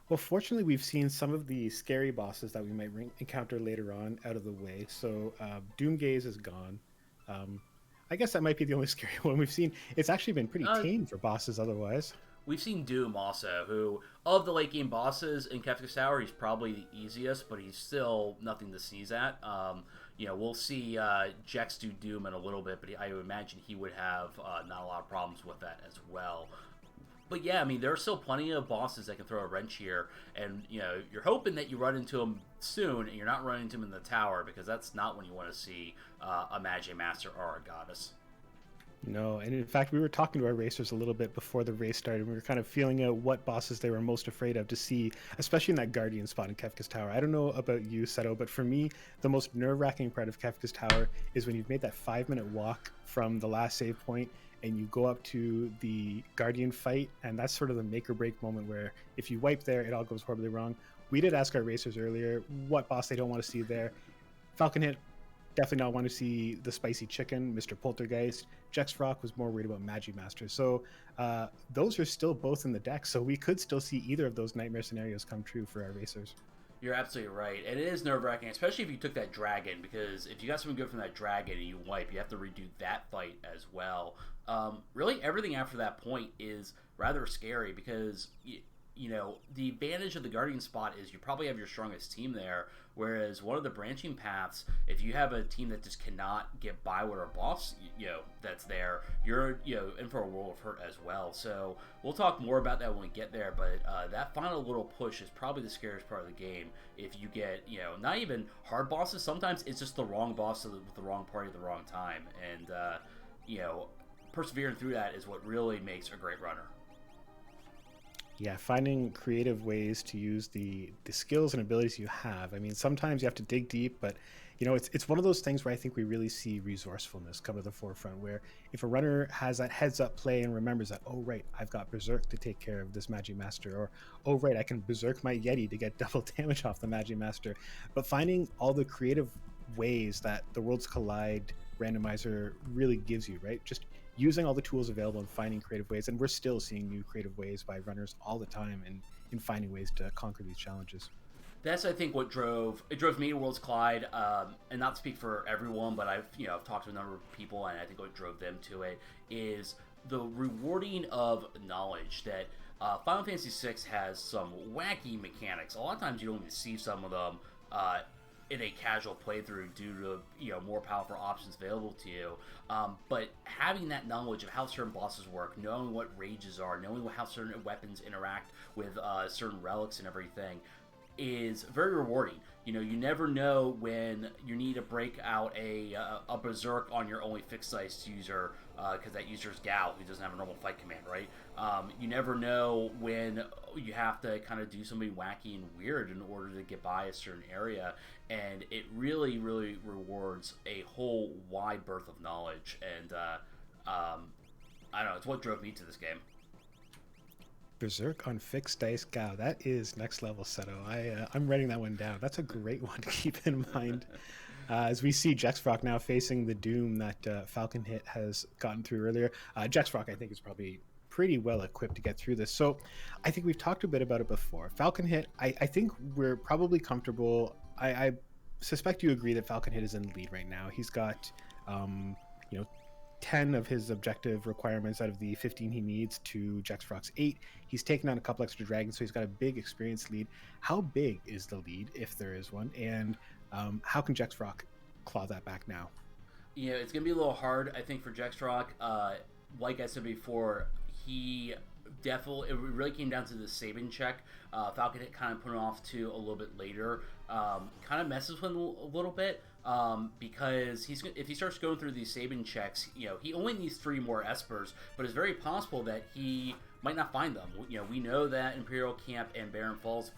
Well, fortunately, we've seen some of the scary bosses that we might encounter later on out of the way. So Doomgaze is gone. I guess that might be the only scary one we've seen. It's actually been pretty tame for bosses otherwise. We've seen Doom also, who, of the late game bosses in Kefka's Tower, he's probably the easiest, but he's still nothing to sneeze at. We'll see Jex do Doom in a little bit, but I would imagine he would have not a lot of problems with that as well. But yeah, there are still plenty of bosses that can throw a wrench here, and you're hoping that you run into them soon, and you're not running into them in the tower, because that's not when you want to see a Magic Master or a Goddess. No, and in fact, we were talking to our racers a little bit before the race started. We were kind of feeling out what bosses they were most afraid of to see, especially in that Guardian spot in Kefka's Tower. I don't know about you, Seto, but for me, the most nerve-wracking part of Kefka's Tower is when you've made that 5-minute walk from the last save point and you go up to the Guardian fight, and that's sort of the make-or-break moment where if you wipe there, it all goes horribly wrong. We did ask our racers earlier what boss they don't want to see there. Falconet definitely not want to see the spicy chicken, Mr. Poltergeist. Jex Rock was more worried about Magic Master. So those are still both in the deck, so we could still see either of those nightmare scenarios come true for our racers. You're absolutely right. And it is nerve-wracking, especially if you took that dragon, because if you got something good from that dragon and you wipe, you have to redo that fight as well. Really, everything after that point is rather scary, because the advantage of the Guardian spot is you probably have your strongest team there, whereas one of the branching paths, if you have a team that just cannot get by with our boss, that's there, you're in for a world of hurt as well. So we'll talk more about that when we get there, but that final little push is probably the scariest part of the game. If you get not even hard bosses, sometimes it's just the wrong boss with the wrong party at the wrong time, and persevering through that is what really makes a great runner. Yeah, finding creative ways to use the skills and abilities you have. Sometimes you have to dig deep, but it's one of those things where I think we really see resourcefulness come to the forefront, where if a runner has that heads up play and remembers that, oh right, I've got Berserk to take care of this Magic Master, or oh right, I can Berserk my Yeti to get double damage off the Magic Master. But finding all the creative ways that the Worlds Collide randomizer really gives you, right? Just using all the tools available and finding creative ways. And we're still seeing new creative ways by runners all the time in finding ways to conquer these challenges. That's, I think, what drove me to Worlds Collide, and not to speak for everyone, but I've talked to a number of people, and I think what drove them to it is the rewarding of knowledge that Final Fantasy VI has some wacky mechanics. A lot of times you don't even see some of them in a casual playthrough due to more powerful options available to you. But having that knowledge of how certain bosses work, knowing what rages are, knowing how certain weapons interact with certain relics and everything, is very rewarding. You never know when you need to break out a berserk on your only fixed size user, because that user's Gal, who doesn't have a normal fight command, right? You never know when you have to kind of do something wacky and weird in order to get by a certain area, and it really, really rewards a whole wide berth of knowledge, and I don't know, it's what drove me to this game. Berserk on fixed dice Gao. That is next level, Seto. I'm writing that one down. That's a great one to keep in mind. As we see Jexfrock now facing the doom that Falcon Hit has gotten through earlier. Jexfrock, I think, is probably pretty well equipped to get through this. So I think we've talked a bit about it before. Falcon Hit, I think we're probably comfortable. I suspect you agree that Falcon Hit is in the lead right now. He's got, you know, 10 of his objective requirements out of the 15 he needs to Jexfrock's 8. He's taken on a couple extra dragons, so he's got a big experience lead. How big is the lead, if there is one? And how can Jexfrock claw that back now? Yeah, it's going to be a little hard, I think, for Jexfrock. Like I said before, it really came down to the Sabin check. Falcon Hit kind of put him off to a little bit later. Kind of messes with him a little bit. Because if he starts going through these Sabin checks, he only needs 3 more Espers, but it's very possible that he might not find them. We know that Imperial Camp and Barren Falls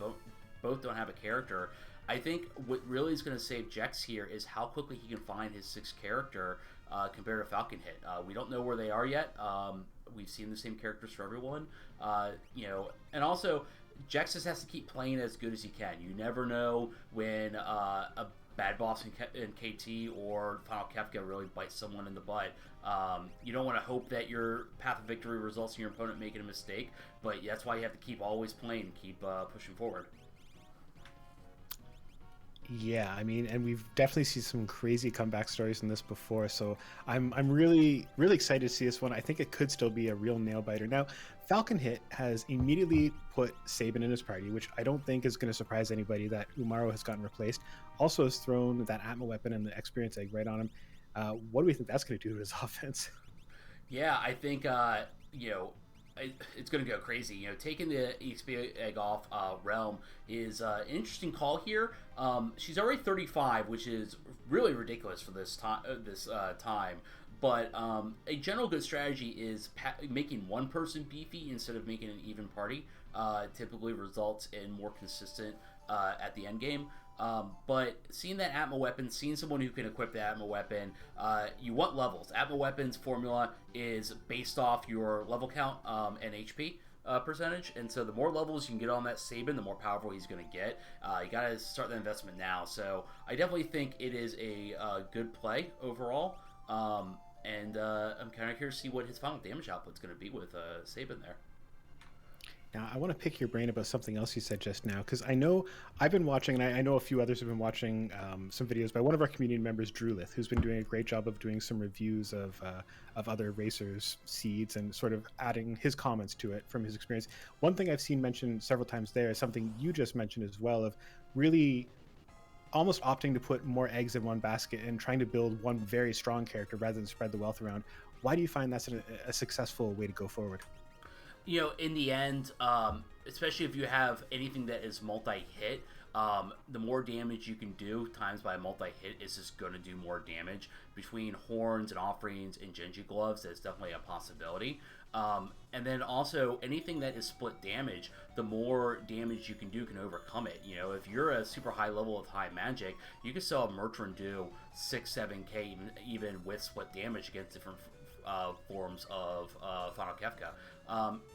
both don't have a character. I think what really is going to save Jex here is how quickly he can find his 6th character compared to Falcon Hit. We don't know where they are yet. We've seen the same characters for everyone. And also, Jex just has to keep playing as good as he can. You never know when a bad boss in KT or Final Kefka really bites someone in the butt. You don't want to hope that your path of victory results in your opponent making a mistake, but that's why you have to keep always playing, keep pushing forward. Yeah, I mean, and we've definitely seen some crazy comeback stories in this before, so I'm really excited to see this one. I think it could still be a real nail biter. Now, Falcon Hit has immediately put Sabin in his party, which I don't think is going to surprise anybody that Umaro has gotten replaced. Also has thrown that Atma weapon and the experience egg right on him. What do we think that's going to do to his offense? Yeah, I think it's going to go crazy. Taking the EXP egg off Realm is an interesting call here. She's already 35, which is really ridiculous for this time. But a general good strategy is making one person beefy instead of making an even party. Typically results in more consistent at the end game. But seeing that Atma weapon, seeing someone who can equip the Atma weapon, you want levels. Atma weapon's formula is based off your level count and HP percentage, and so the more levels you can get on that Sabin, the more powerful he's going to get. You got to start the investment now. So I definitely think it is a good play overall, and I'm kind of curious to see what his final damage output's going to be with Sabin there. Now, I want to pick your brain about something else you said just now, because I know I've been watching, and I know a few others have been watching some videos by one of our community members, Drulith, who's been doing a great job of doing some reviews of other racers' seeds and sort of adding his comments to it from his experience. One thing I've seen mentioned several times there is something you just mentioned as well, of really almost opting to put more eggs in one basket and trying to build one very strong character rather than spread the wealth around. Why do you find that's a successful way to go forward? In the end, especially if you have anything that is multi-hit, the more damage you can do times by multi-hit is just going to do more damage. Between Horns and Offerings and Genji Gloves, that's definitely a possibility. And then also, anything that is split damage, the more damage you can do can overcome it. If you're a super high level with high magic, you can still have Mertrin do 6-7k even with split damage against different forms of Final Kefka.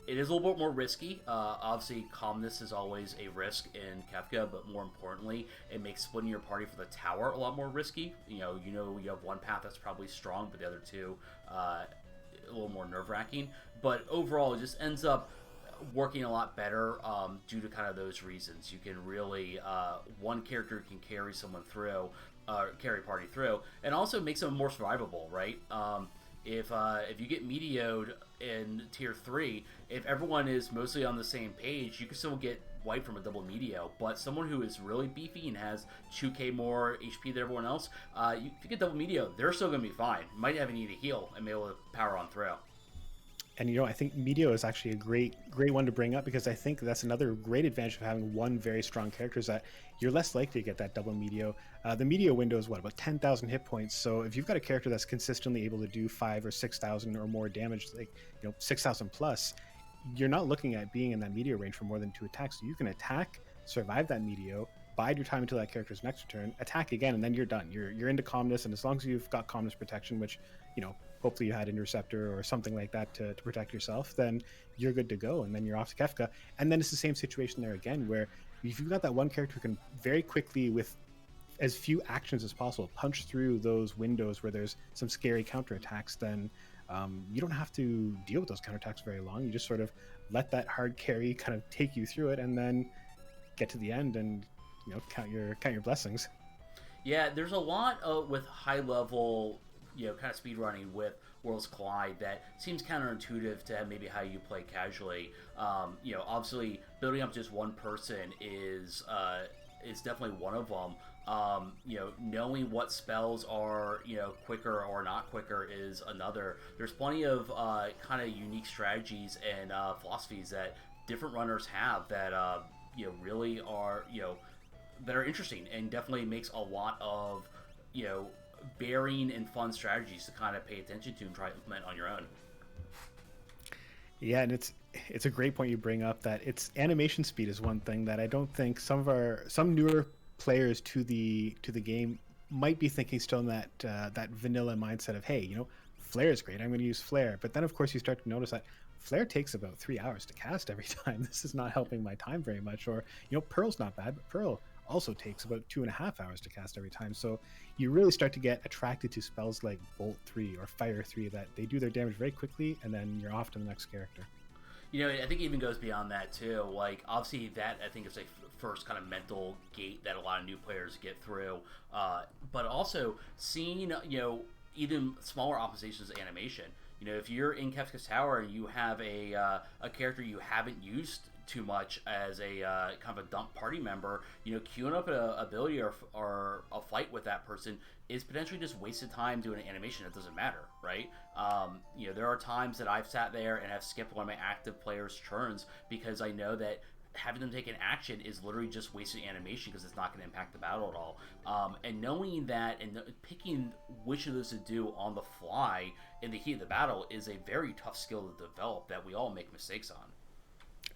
It is a little bit more risky. Obviously, calmness is always a risk in Kefka, but more importantly, it makes splitting your party for the tower a lot more risky. You have one path that's probably strong, but the other two a little more nerve-wracking. But overall, it just ends up working a lot better due to kind of those reasons. You can really one character can carry someone through, carry party through, and also makes them more survivable, right? If you get medioed in tier 3, if everyone is mostly on the same page, you can still get wiped from a double medio. But someone who is really beefy and has 2k more HP than everyone else, if you get double medio, they're still going to be fine. Might even need a heal and be able to power on through. And I think Medio is actually a great one to bring up, because I think that's another great advantage of having one very strong character, is that you're less likely to get that double Medio. The Medio window is about 10,000 hit points. So if you've got a character that's consistently able to do 5,000 or 6,000 or more damage, 6,000 plus, you're not looking at being in that Medio range for more than 2 attacks. So you can attack, survive that Medio, bide your time until that character's next turn, attack again, and then you're done. You're into calmness, and as long as you've got calmness protection, which hopefully you had interceptor or something like that to protect yourself, then you're good to go, and then you're off to Kefka. And then it's the same situation there again, where if you've got that one character who can very quickly, with as few actions as possible, punch through those windows where there's some scary counterattacks, then you don't have to deal with those counterattacks very long. You just sort of let that hard carry kind of take you through it, and then get to the end and count your blessings. Yeah, there's a lot with high level, kind of speedrunning with Worlds Collide that seems counterintuitive to maybe how you play casually. Obviously building up just one person is definitely one of them. Knowing what spells are quicker or not quicker is another. There's plenty of kind of unique strategies and philosophies that different runners have that really are that are interesting, and definitely makes a lot of varying and fun strategies to kind of pay attention to and try to implement on your own. Yeah, and it's a great point you bring up, that it's animation speed is one thing that I don't think some newer players to the game might be thinking still in that vanilla mindset of, hey, flare is great, I'm going to use flare. But then of course you start to notice that flare takes about 3 hours to cast every time. This is not helping my time very much. Or pearl's not bad, but pearl also takes about 2.5 hours to cast every time. So you really start to get attracted to spells like Bolt 3 or Fire 3 that they do their damage very quickly, and then you're off to the next character. I think it even goes beyond that too. Like, obviously that I think is a first kind of mental gate that a lot of new players get through. But also seeing, even smaller optimizations of animation. If you're in Kefka's Tower and you have a character you haven't used too much as a kind of a dump party member, queuing up an ability or a fight with that person is potentially just wasted time doing an animation that doesn't matter, right? There are times that I've sat there and have skipped one of my active players' turns because I know that having them take an action is literally just wasted animation because it's not going to impact the battle at all. And knowing that and picking which of those to do on the fly in the heat of the battle is a very tough skill to develop that we all make mistakes on.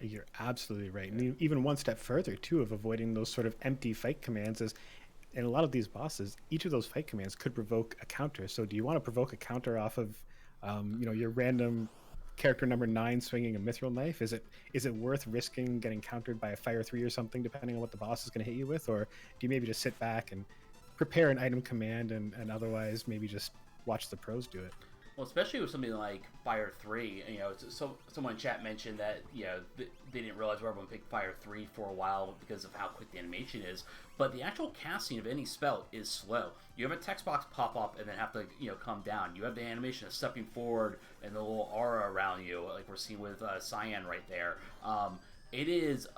You're absolutely right. And even one step further, too, of avoiding those sort of empty fight commands is, in a lot of these bosses, each of those fight commands could provoke a counter. So do you want to provoke a counter off of, your random character number 9 swinging a mithril knife? Is it worth risking getting countered by a Fire 3 or something, depending on what the boss is going to hit you with? Or do you maybe just sit back and prepare an item command and otherwise maybe just watch the pros do it? Well, especially with something like Fire 3, so someone in chat mentioned that, they didn't realize where everyone picked Fire 3 for a while because of how quick the animation is, but the actual casting of any spell is slow. You have a text box pop up and then have to, come down. You have the animation of stepping forward and the little aura around you, like we're seeing with Cyan right there. It is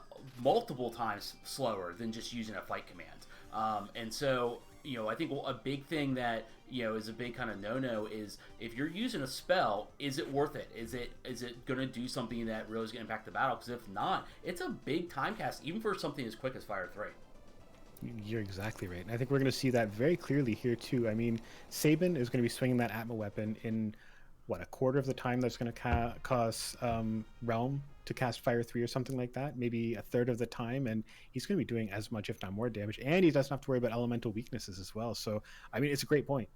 multiple times slower than just using a fight command. And so, I think a big thing that is a big kind of no-no is if you're using a spell, is it worth it? Is it going to do something that really is going to impact the battle? Because if not, it's a big time cast, even for something as quick as Fire 3. You're exactly right. And I think we're going to see that very clearly here, too. I mean, Sabin is going to be swinging that Atma weapon in, a quarter of the time that's going to cause Realm to cast Fire 3 or something like that, maybe a third of the time, and he's going to be doing as much, if not more, damage, and he doesn't have to worry about elemental weaknesses as well. So, I mean, it's a great point.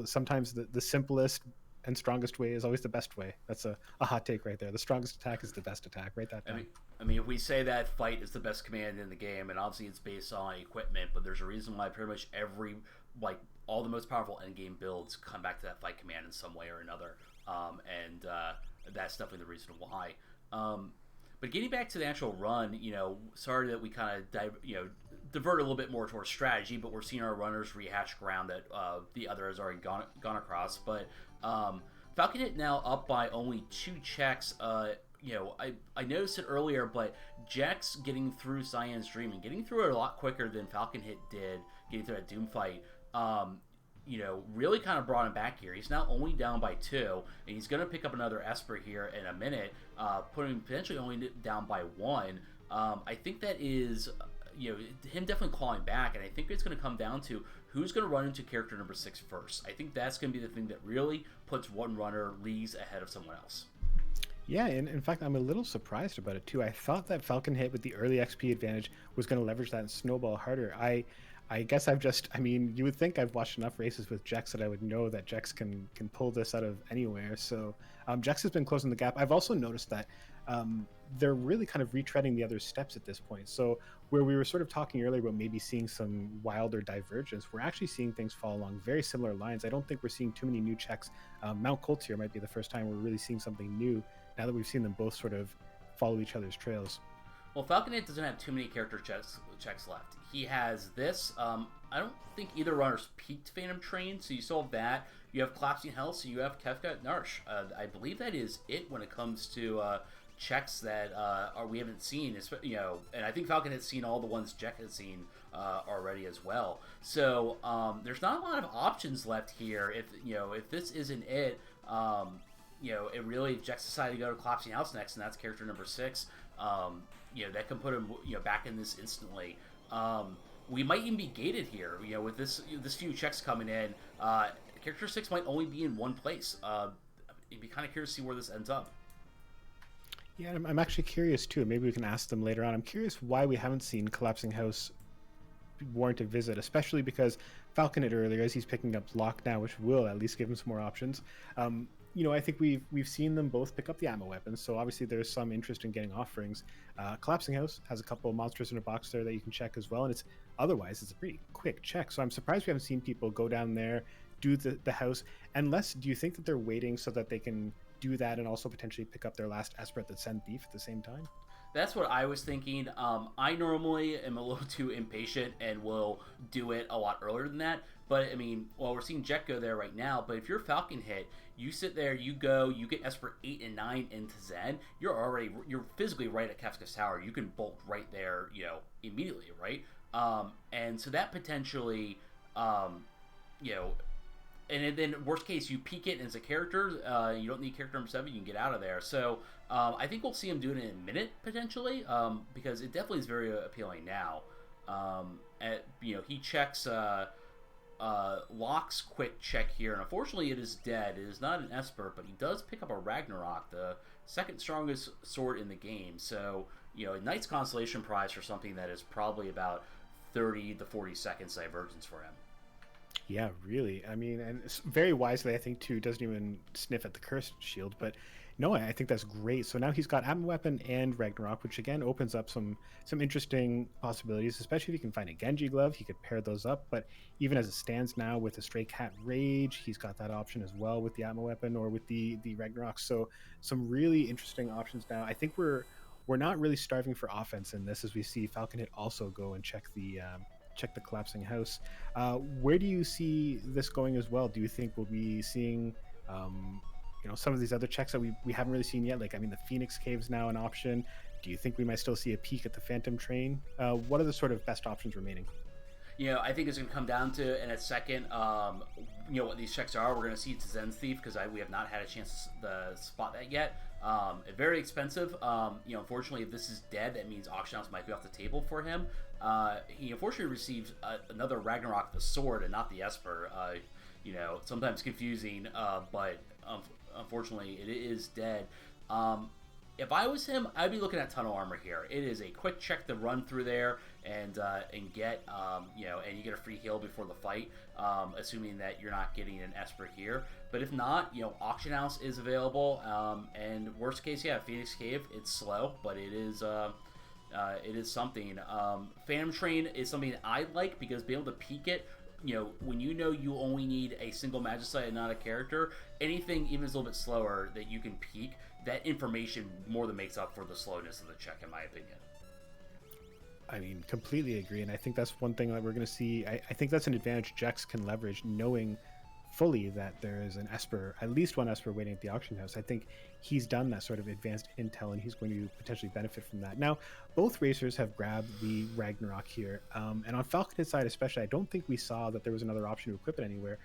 Sometimes the simplest and strongest way is always the best way. That's a hot take right there. The strongest attack is the best attack. Write that down. I mean, if we say that fight is the best command in the game, and obviously it's based on equipment, but there's a reason why pretty much all the most powerful endgame builds come back to that fight command in some way or another, and that's definitely the reason why. But getting back to the actual run, sorry that we kind of divert a little bit more towards strategy, but we're seeing our runners rehash ground that the other has already gone across. But Falcon Hit now up by only 2 checks. I noticed it earlier, but Jax getting through Cyan's Dream and getting through it a lot quicker than Falcon Hit did, getting through that Doom fight. Really kind of brought him back here. He's now only down by 2, and he's going to pick up another Esper here in a minute, putting him potentially only down by 1. I think that is, him definitely clawing back, and I think it's going to come down to who's going to run into character number 6 first. I think that's going to be the thing that really puts one runner leagues ahead of someone else. Yeah, and in fact, I'm a little surprised about it too. I thought that Falcon Hit with the early XP advantage was going to leverage that and snowball harder. I guess I mean, you would think I've watched enough races with Jex that I would know that Jex can pull this out of anywhere. So Jex has been closing the gap. I've also noticed that they're really kind of retreading the other steps at this point. So where we were sort of talking earlier about maybe seeing some wilder divergence, we're actually seeing things fall along very similar lines. I don't think we're seeing too many new checks. Mount Coultier might be the first time we're really seeing something new now that we've seen them both sort of follow each other's trails. Well, Falconet doesn't have too many character checks left. He has this. I don't think either runner's peaked Phantom Train, so you still have that. You have Collapsing Hell, so you have Kefka Narsh. I believe that is it when it comes to checks that we haven't seen. And I think Falcon has seen all the ones Jack has seen already as well. So there's not a lot of options left here. If this isn't it, it really if Jack's decided to go to Collapsing House next, and that's character number 6. That can put him back in this instantly. We might even be gated here. With this few checks coming in, character 6 might only be in one place. It'd be kind of curious to see where this ends up. Yeah, I'm actually curious too. Maybe we can ask them later on. I'm curious why we haven't seen Collapsing House warrant a visit, especially because Falconet earlier, as he's picking up Lock now, which will at least give him some more options. I think we've seen them both pick up the ammo weapons, so obviously there's some interest in getting offerings. Collapsing House has a couple of monsters in a box there that you can check as well, and it's a pretty quick check. So I'm surprised we haven't seen people go down there, do the house. Unless, do you think that they're waiting so that they can do that and also potentially pick up their last Esper at the Send Thief at the same time? That's what I was thinking. I normally am a little too impatient and will do it a lot earlier than that. But, we're seeing Jet go there right now. But if you're Falcon hit, you sit there, you get Esper 8 and 9 into Zen, you're physically right at Kefka's Tower. You can bolt right there, immediately, right? And so that potentially, and then worst case you peek it as a character, you don't need character number 7, you can get out of there. So I think we'll see him do it in a minute potentially, because it definitely is very appealing now. He checks Locke's quick check here, and unfortunately it is dead. It is not an Esper, but he does pick up a Ragnarok, the second strongest sword in the game. So a Knight's Constellation prize for something that is probably about 30 to 40 seconds divergence for him. Yeah, really. And very wisely, I think, too, doesn't even sniff at the Cursed Shield. But no, I think that's great. So now he's got Ammo Weapon and Ragnarok, which again opens up some interesting possibilities, especially if he can find a Genji Glove. He could pair those up. But even as it stands now with the Stray Cat Rage, he's got that option as well with the Ammo Weapon or with the Ragnarok. So some really interesting options now. I think we're not really starving for offense in this, as we see Falcon Hit also go and check the Collapsing House. Where do you see this going as well? Do you think we'll be seeing some of these other checks that we haven't really seen yet? The Phoenix Cave's now an option. Do you think we might still see a peek at the Phantom Train? What are the sort of best options remaining? I think it's going to come down to, in a second, what these checks are. We're going to see it's Zen's Thief, because we have not had a chance to spot that yet. Very expensive. Unfortunately, if this is dead, that means Auction House might be off the table for him. He unfortunately receives another Ragnarok, the sword, and not the Esper. Sometimes confusing, but unfortunately, it is dead. If I was him, I'd be looking at Tunnel Armor here. It is a quick check to run through there and get, and you get a free heal before the fight, assuming that you're not getting an Esper here. But if not, Auction House is available, and worst case, Phoenix Cave. It's slow, but it is something. Phantom Train is something that I like, because being able to peek it, when you only need a single Magicite and not a character, anything even a little bit slower that you can peek, that information more than makes up for the slowness of the check, in my opinion. Completely agree, and I think that's one thing that we're going to see. I think that's an advantage Jax can leverage, knowing fully that there is an Esper, at least one Esper, waiting at the Auction House. I think he's done that sort of advanced intel, and he's going to potentially benefit from that. Now, both racers have grabbed the Ragnarok here, and on Falcon's side especially, I don't think we saw that there was another option to equip it anywhere.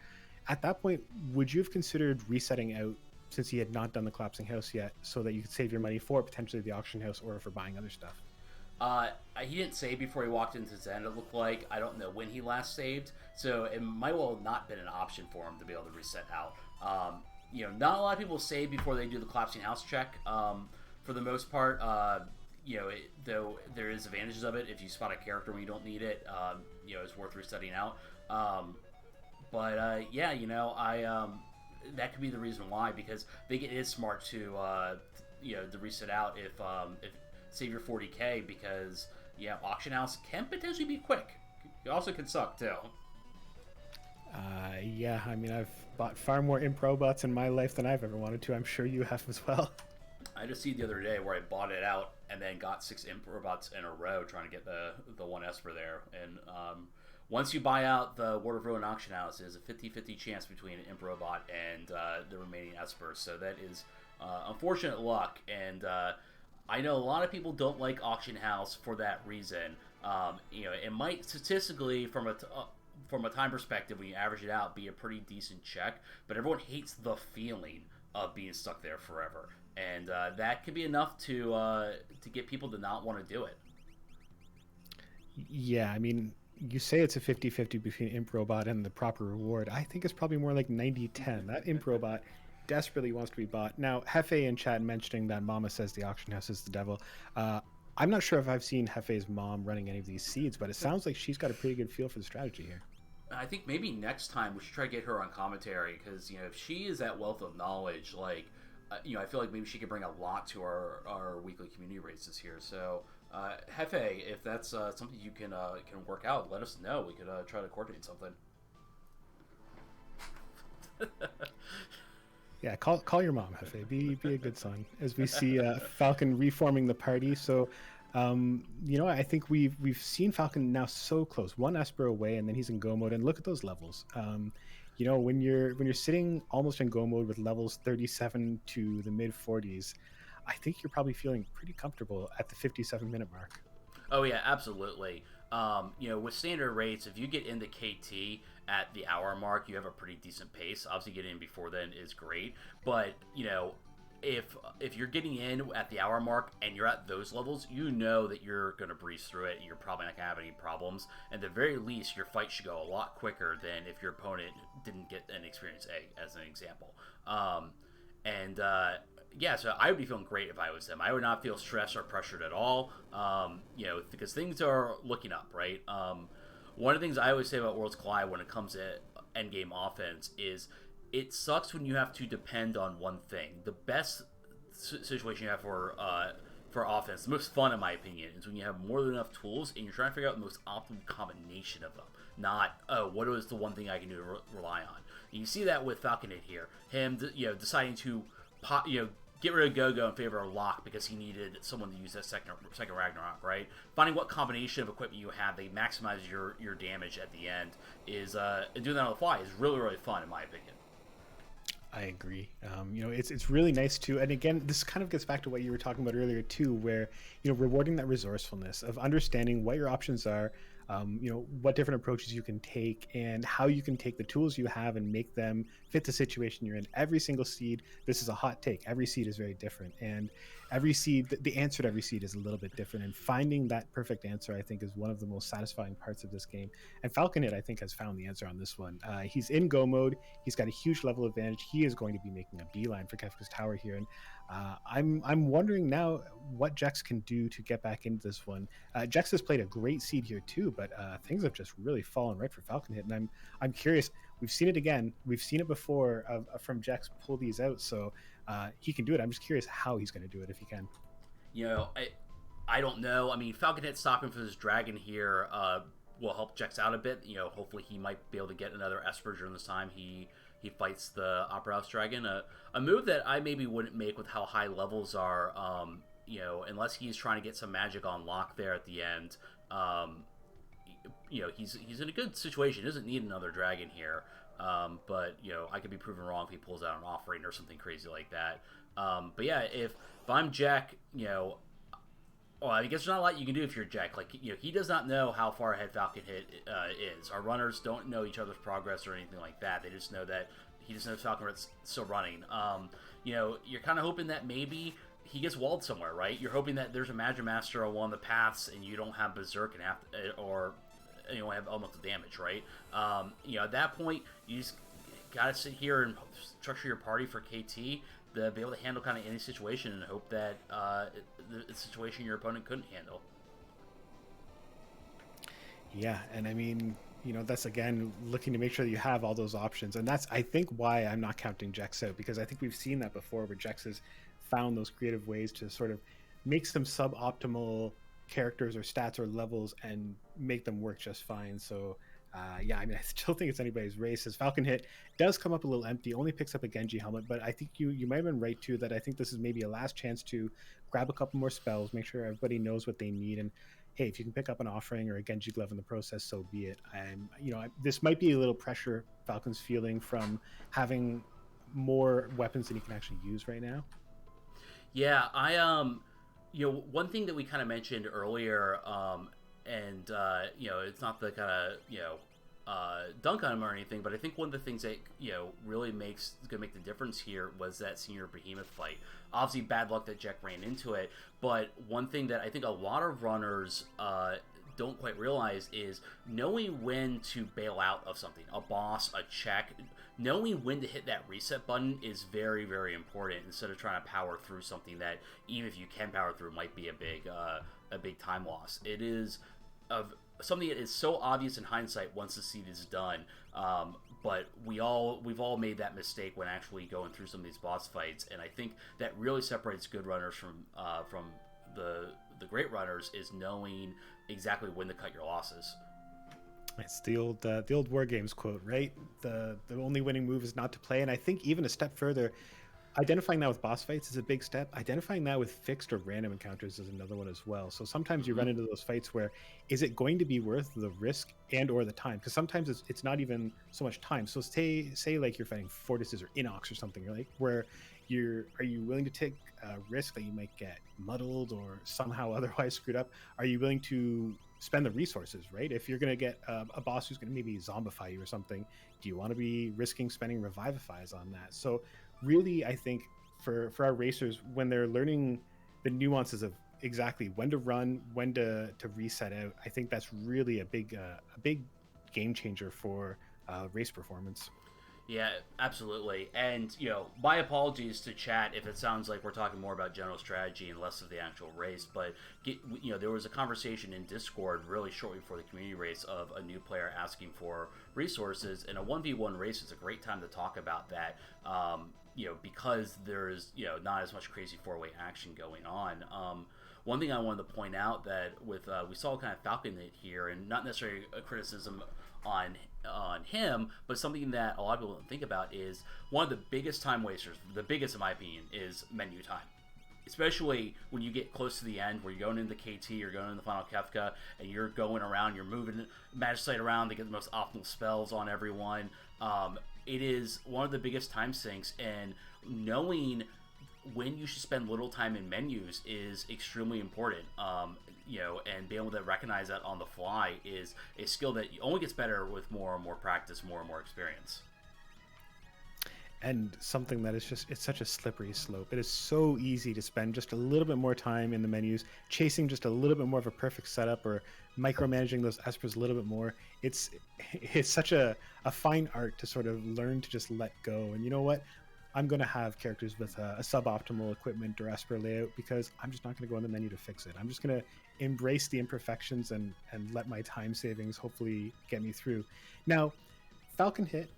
At that point, would you have considered resetting out, since he had not done the Collapsing House yet, so that you could save your money for potentially the Auction House or for buying other stuff? He didn't save before he walked into Zen, it looked like. I don't know when he last saved, so it might well have not been an option for him to be able to reset out. Not a lot of people save before they do the Collapsing House check, for the most part. though there is advantages of it, if you spot a character when you don't need it, it's worth resetting out. But yeah, I that could be the reason why, because I think it is smart to to reset out if save your 40k, because auction house can potentially be quick. It also can suck too. Yeah, I mean, I've bought far more imp robots in my life than I've ever wanted to. I'm sure you have as well. I just see the other day where I bought it out and then got 6 imp robots in a row trying to get the one Esper there. And once you buy out the Ward of Ruin auction house, there's a 50-50 chance between an imp robot and the remaining Espers. So that is unfortunate luck. And I know a lot of people don't like auction house for that reason. It might statistically, from a time perspective, when you average it out, be a pretty decent check. But everyone hates the feeling of being stuck there forever. And that could be enough to get people to not want to do it. Yeah, I mean, you say it's a 50-50 between imp robot and the proper reward. I think it's probably more like 90-10. That imp robot desperately wants to be bought. Now, Hefe in chat mentioning that Mama says the auction house is the devil. I'm not sure if I've seen Hefe's mom running any of these seeds, but it sounds like she's got a pretty good feel for the strategy here. I think maybe next time we should try to get her on commentary, because if she is that wealth of knowledge, like I feel like maybe she could bring a lot to our weekly community races here. So Hefe, if that's something you can work out, let us know. We could try to coordinate something. Yeah, call your mom, Hefe. Be a good son. As we see Falcon reforming the party. So, I think we've seen Falcon now so close, one Esper away, and then he's in go mode. And look at those levels. When you're sitting almost in go mode with levels 37 to the mid 40s, I think you're probably feeling pretty comfortable at the 57-minute mark. Oh yeah, absolutely. With standard rates, if you get into KT at the hour mark, you have a pretty decent pace. Obviously, getting in before then is great, but if you're getting in at the hour mark and you're at those levels, you know that you're going to breeze through it and you're probably not going to have any problems. And at the very least, your fight should go a lot quicker than if your opponent didn't get an experience A, as an example. So I would be feeling great if I was him. I would not feel stressed or pressured at all, because things are looking up, right? One of the things I always say about Worlds Collide when it comes to endgame offense is it sucks when you have to depend on one thing. The best situation you have for offense, the most fun in my opinion, is when you have more than enough tools and you're trying to figure out the most optimal combination of them. Not, what is the one thing I can do to rely on. And you see that with Falcon here. Him, deciding to get rid of Go-Go in favor of Locke because he needed someone to use that second Ragnarok, right? Finding what combination of equipment you have that maximizes your damage at the end is and doing that on the fly is really, really fun in my opinion. I agree. It's really nice too. And again, this kind of gets back to what you were talking about earlier too, where, rewarding that resourcefulness of understanding what your options are, what different approaches you can take and how you can take the tools you have and make them fit the situation you're in. Every single seed, this is a hot take, every seed is very different. And every seed, the answer to every seed is a little bit different. And finding that perfect answer, I think, is one of the most satisfying parts of this game. And Falconit, I think, has found the answer on this one. He's in go mode. He's got a huge level advantage. He is going to be making a beeline for Kefka's Tower here. And I'm wondering now what Jex can do to get back into this one. Jex has played a great seed here too, but things have just really fallen right for Falconit. And I'm curious. We've seen it again. We've seen it before from Jex pull these out. So he can do it. I'm just curious how he's going to do it if he can. I don't know. I mean, Falconit stopping for this dragon here will help Jex out a bit. Hopefully he might be able to get another Esper during this time he fights the Opera House Dragon. A move that I maybe wouldn't make with how high levels are, unless he's trying to get some magic on lock there at the end. He's in a good situation. He doesn't need another dragon here. But I could be proven wrong if he pulls out an offering or something crazy like that. But yeah, if I'm Jack, I guess there's not a lot you can do if you're Jack. Like, he does not know how far ahead Falcon is. Our runners don't know each other's progress or anything like that. They just know that he just knows Falcon's still running. You're kind of hoping that maybe he gets walled somewhere, right? You're hoping that there's a Magic Master on one of the paths and you don't have Berserk and you have elemental damage, right? At that point, you just gotta sit here and structure your party for KT be able to handle kind of any situation and hope that the situation your opponent couldn't handle. Yeah, and I mean, that's again looking to make sure that you have all those options, and that's I think why I'm not counting Jex out, because I think we've seen that before where Jex has found those creative ways to sort of make some suboptimal characters or stats or levels and make them work just fine. So yeah, I mean, I still think it's anybody's race. As Falcon Hit does come up a little empty, only picks up a Genji helmet, but I think you might have been right too that I think this is maybe a last chance to grab a couple more spells, make sure everybody knows what they need, and hey, if you can pick up an offering or a Genji glove in the process, so be it. This might be a little pressure Falcon's feeling from having more weapons than he can actually use right now. Yeah, one thing that we kind of mentioned earlier, and it's not the kind of dunk on him or anything, but I think one of the things that really makes gonna make the difference here was that senior behemoth fight. Obviously, bad luck that Jack ran into it, but one thing that I think a lot of runners don't quite realize is knowing when to bail out of something, a boss, a check. Knowing when to hit that reset button is very, very important instead of trying to power through something that, even if you can power through, might be a big time loss. It is something that is so obvious in hindsight once the seed is done, but we've all made that mistake when actually going through some of these boss fights, and I think that really separates good runners from the great runners, is knowing exactly when to cut your losses. It's the old War Games quote, right? The only winning move is not to play. And I think even a step further, identifying that with boss fights is a big step. Identifying that with fixed or random encounters is another one as well. So sometimes you run into those fights where, is it going to be worth the risk and or the time? Because sometimes it's not even so much time. So say like you're fighting Fortises or Inox or something, right? Where are you willing to take a risk that you might get muddled or somehow otherwise screwed up? Are you willing to spend the resources, right? If you're going to get a boss who's going to maybe zombify you or something, do you want to be risking spending revivifies on that? So really, I think for our racers, when they're learning the nuances of exactly when to run, when to reset out, I think that's really a big game changer for race performance. Yeah, absolutely. And, my apologies to chat if it sounds like we're talking more about general strategy and less of the actual race, but, there was a conversation in Discord really shortly before the community race of a new player asking for resources, and a 1v1 race is a great time to talk about that, because there's, not as much crazy four-way action going on. One thing I wanted to point out that with we saw kind of Falcon here, and not necessarily a criticism on him, but something that a lot of people don't think about is one of the biggest time wasters, the biggest in my opinion, is menu time. Especially when you get close to the end, where you're going into KT, you're going into the final Kefka, and you're going around, you're moving Magitek around to get the most optimal spells on everyone. It is one of the biggest time sinks, and knowing when you should spend little time in menus is extremely important. And being able to recognize that on the fly is a skill that only gets better with more and more practice, more and more experience. And something that is it's such a slippery slope. It is so easy to spend just a little bit more time in the menus, chasing just a little bit more of a perfect setup, or micromanaging those espers a little bit more. It's such a fine art to sort of learn to just let go. And you know what? I'm going to have characters with a suboptimal equipment or Esper layout because I'm just not going to go in the menu to fix it. I'm just going to embrace the imperfections and let my time savings hopefully get me through. Now, Falcon Hit,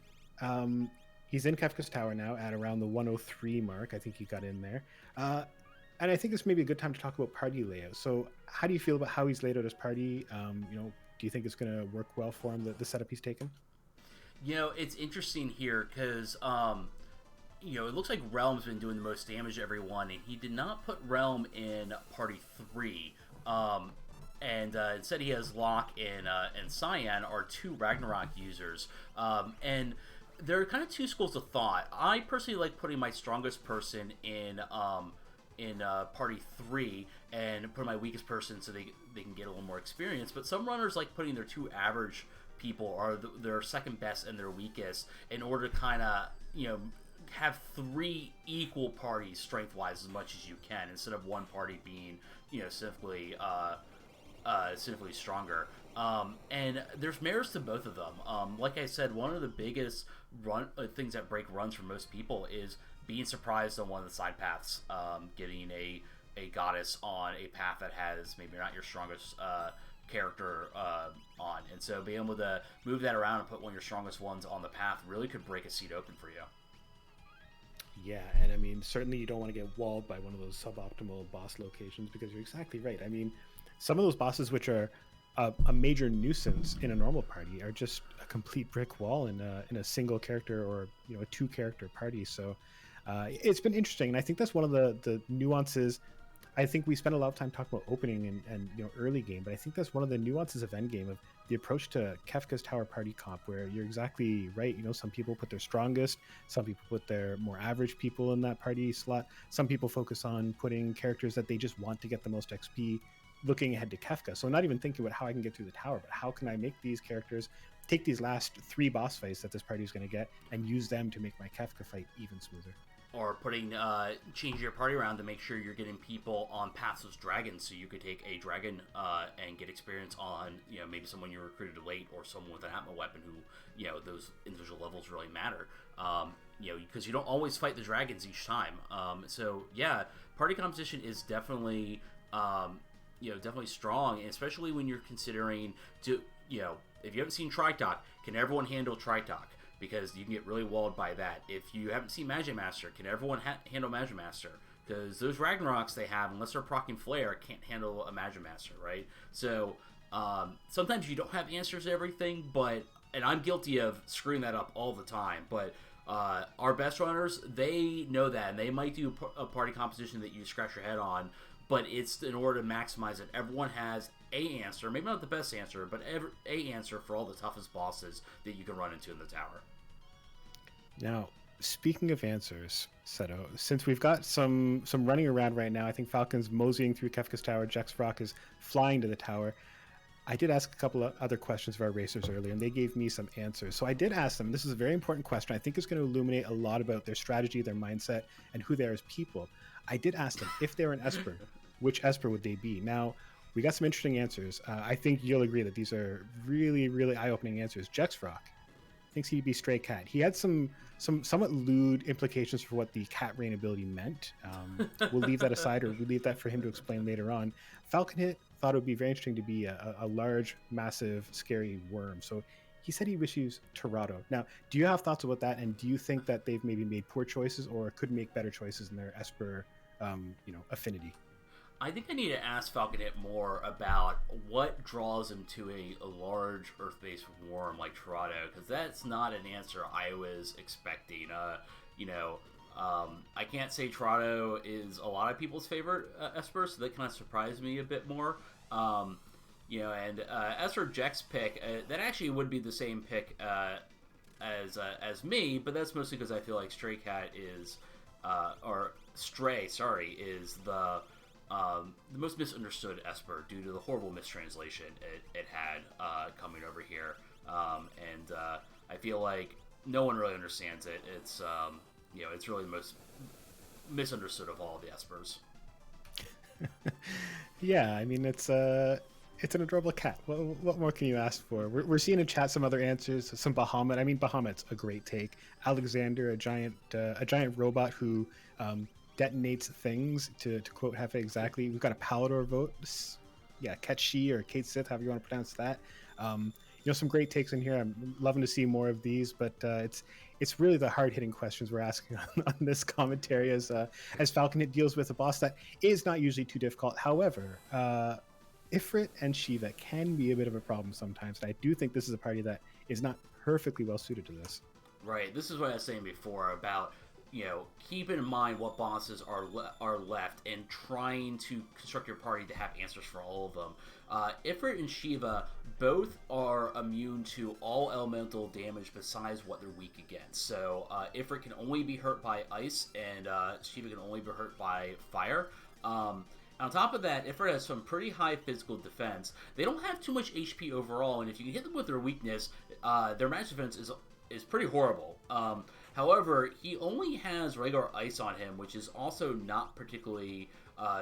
he's in Kefka's Tower now at around the 103 mark. I think he got in there. And I think this may be a good time to talk about party layout. So how do you feel about how he's laid out his party? Do you think it's going to work well for him, the setup he's taken? It's interesting here because... it looks like Realm's been doing the most damage to everyone, and he did not put Realm in Party 3. And instead he has Locke and Cyan are two Ragnarok users. And there are kind of two schools of thought. I personally like putting my strongest person in Party 3 and putting my weakest person so they can get a little more experience. But some runners like putting their two average people, or their second best and their weakest, in order to kind of, have three equal parties strength-wise as much as you can, instead of one party being, significantly stronger. And there's merits to both of them. Like I said, one of the biggest things that break runs for most people is being surprised on one of the side paths, getting a goddess on a path that has maybe not your strongest character on, and so being able to move that around and put one of your strongest ones on the path really could break a seat open for you. Yeah, and I mean, certainly you don't want to get walled by one of those suboptimal boss locations, because you're exactly right. I mean, some of those bosses which are a major nuisance in a normal party are just a complete brick wall in a single character or a 2-character party. So it's been interesting, and I think that's one of the nuances. I think we spent a lot of time talking about opening and early game, but I think that's one of the nuances of endgame, of the approach to Kefka's Tower party comp, where you're exactly right. Some people put their strongest, some people put their more average people in that party slot. Some people focus on putting characters that they just want to get the most XP, looking ahead to Kefka. So not even thinking about how I can get through the tower, but how can I make these characters take these last 3 boss fights that this party is going to get and use them to make my Kefka fight even smoother. Or change your party around to make sure you're getting people on paths with dragons, so you could take a dragon and get experience on maybe someone you recruited late, or someone with an atma weapon who those individual levels really matter. Because you don't always fight the dragons each time. So yeah, party composition is definitely definitely strong, and especially when you're considering if you haven't seen Tritalk, can everyone handle Tritalk? Because you can get really walled by that. If you haven't seen Magic Master, can everyone handle Magic Master? Because those Ragnaroks they have, unless they're proccing Flare, can't handle a Magic Master, right? So sometimes you don't have answers to everything, and I'm guilty of screwing that up all the time, but our best runners, they know that, and they might do a party composition that you scratch your head on, but it's in order to maximize it. Everyone has a answer, maybe not the best answer, but a answer for all the toughest bosses that you can run into in the tower. Now, speaking of answers, Seto, since we've got some running around right now, I think Falcon's moseying through Kefka's tower, Jexfrock is flying to the tower. I did ask a couple of other questions of our racers earlier, and they gave me some answers. So I did ask them, this is a very important question. I think it's going to illuminate a lot about their strategy, their mindset, and who they are as people. I did ask them, if they were an Esper, which Esper would they be? Now, we got some interesting answers. I think you'll agree that these are really, really eye-opening answers. Jexfrock thinks he'd be Stray Cat. He had some somewhat lewd implications for what the Cat Rain ability meant. We'll leave that aside, or we'll leave that for him to explain later on. Falcon Hit thought it would be very interesting to be a large, massive, scary worm. So he said he wishes Torado. Now, do you have thoughts about that, and do you think that they've maybe made poor choices or could make better choices in their Esper affinity? I think I need to ask Falcon Hit more about what draws him to a large Earth-based worm like Torado, because that's not an answer I was expecting. I can't say Torado is a lot of people's favorite Esper, so that kind of surprised me a bit more. And as for Jex's pick, that actually would be the same pick as me, but that's mostly because I feel like Stray Cat is, is the most misunderstood Esper due to the horrible mistranslation it had coming over here, and I feel like no one really understands it. It's it's really the most misunderstood of all of the Espers. Yeah, I mean it's an adorable cat. What more can you ask for? We're seeing in chat some other answers. Some Bahamut. I mean, Bahamut's a great take. Alexander, a giant robot who detonates things, to quote Hefe exactly. We've got a Palador vote. Yeah, Ketshi or Kate Sith, however you want to pronounce that. Some great takes in here. I'm loving to see more of these, but it's really the hard-hitting questions we're asking on this commentary as Falcon Hit deals with a boss that is not usually too difficult. However, Ifrit and Shiva can be a bit of a problem sometimes, and I do think this is a party that is not perfectly well suited to this. Right. This is what I was saying before about keeping in mind what bosses are left and trying to construct your party to have answers for all of them. Ifrit and Shiva both are immune to all elemental damage besides what they're weak against. So Ifrit can only be hurt by ice, and Shiva can only be hurt by fire. On top of that, Ifrit has some pretty high physical defense. They don't have too much HP overall, and if you can hit them with their weakness, their match defense is pretty horrible. However, he only has regular ice on him, which is also not particularly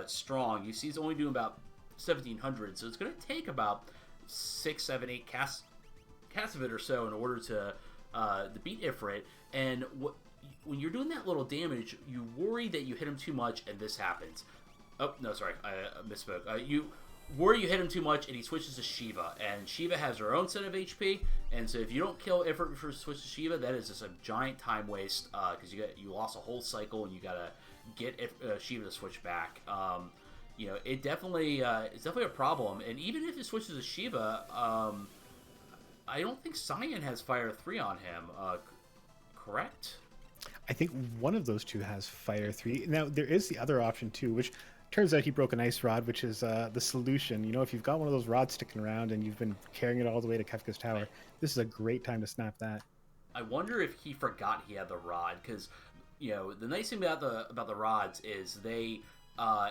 strong. You see he's only doing about 1,700, so it's going to take about 6, 7, 8 casts of it or so in order to beat Ifrit. And when you're doing that little damage, you worry that you hit him too much and this happens. Oh, no, sorry, I misspoke. You worry you hit him too much and he switches to Shiva, and Shiva has her own set of HP, and so if you don't kill Ifrit before you switch to Shiva, that is just a giant time waste, because you lost a whole cycle and you gotta get Shiva to switch back. It's definitely a problem, and even if it switches to Shiva, I don't think Cyan has Fire 3 on him, correct? I think one of those two has Fire 3. Now, there is the other option, too, which turns out he broke an Ice Rod, which is the solution. If you've got one of those rods sticking around and you've been carrying it all the way to Kefka's Tower, this is a great time to snap that. I wonder if he forgot he had the rod, because, the nice thing about the rods is they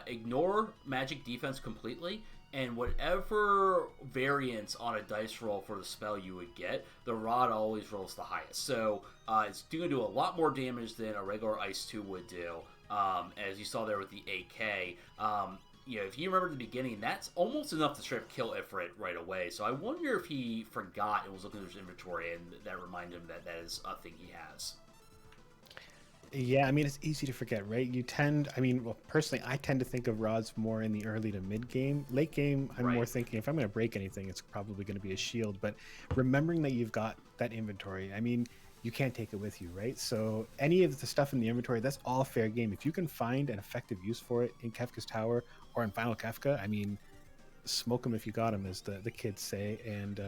ignore magic defense completely, and whatever variance on a dice roll for the spell you would get, the rod always rolls the highest. So it's going to do a lot more damage than a regular Ice 2 would do, as you saw there with the AK. If you remember at the beginning, that's almost enough to straight up kill Ifrit right away. So I wonder if he forgot and was looking at his inventory, and that reminded him that is a thing he has. Yeah, I mean, it's easy to forget, right? Personally, I tend to think of rods more in the early to mid game. Late game, I'm more thinking if I'm going to break anything, it's probably going to be a shield. But remembering that you've got that inventory, you can't take it with you, right? So any of the stuff in the inventory, that's all fair game. If you can find an effective use for it in Kefka's Tower or in Final Kefka, smoke them if you got them, as the kids say. And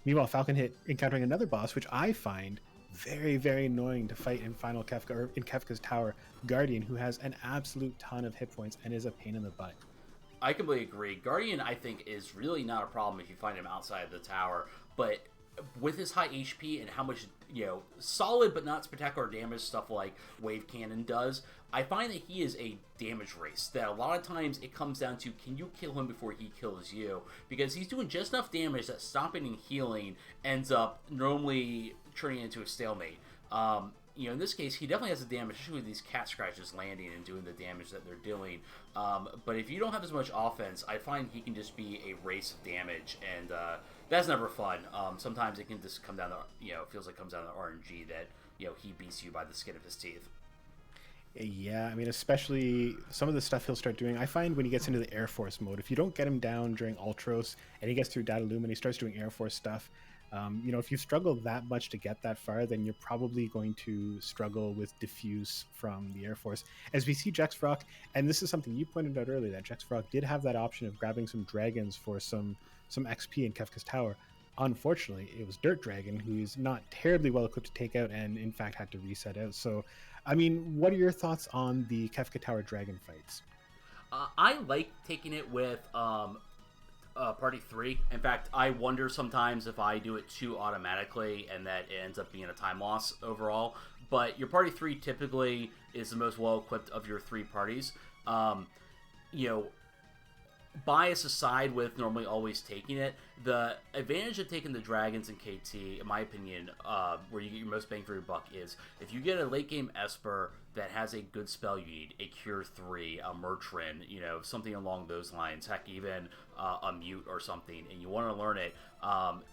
meanwhile, Falcon hit encountering another boss, which I find very, very annoying to fight in Final Kefka, or in Kefka's Tower, Guardian, who has an absolute ton of hit points and is a pain in the butt. I completely agree. Guardian, I think, is really not a problem if you find him outside of the tower, but with his high HP and how much, solid but not spectacular damage stuff like Wave Cannon does, I find that he is a damage race. That a lot of times it comes down to, can you kill him before he kills you? Because he's doing just enough damage that stopping and healing ends up normally turning into a stalemate. In this case, he definitely has the damage, especially with these cat scratches landing and doing the damage that they're doing. But if you don't have as much offense, I find he can just be a race of damage, and that's never fun. Sometimes it can just come down to, it feels like it comes down to RNG that, he beats you by the skin of his teeth. Yeah, especially some of the stuff he'll start doing. I find when he gets into the Air Force mode, if you don't get him down during Ultros and he gets through Datalum and he starts doing Air Force stuff, if you struggle that much to get that far, then you're probably going to struggle with diffuse from the Air Force. As we see Jex Vrock, and this is something you pointed out earlier, that Jex Vrock did have that option of grabbing some dragons for some XP in Kefka's Tower. Unfortunately, it was Dirt Dragon, who's not terribly well equipped to take out, and in fact had to reset out. So, what are your thoughts on the Kefka Tower dragon fights? I like taking it with Party 3. In fact, I wonder sometimes if I do it too automatically and that it ends up being a time loss overall. But your Party 3 typically is the most well-equipped of your 3 parties. Bias aside with normally always taking it, the advantage of taking the dragons in KT, in my opinion, where you get your most bang for your buck, is if you get a late game Esper that has a good spell you need, a Cure 3, a Mertrin, something along those lines, heck, even a Mute or something, and you want to learn it,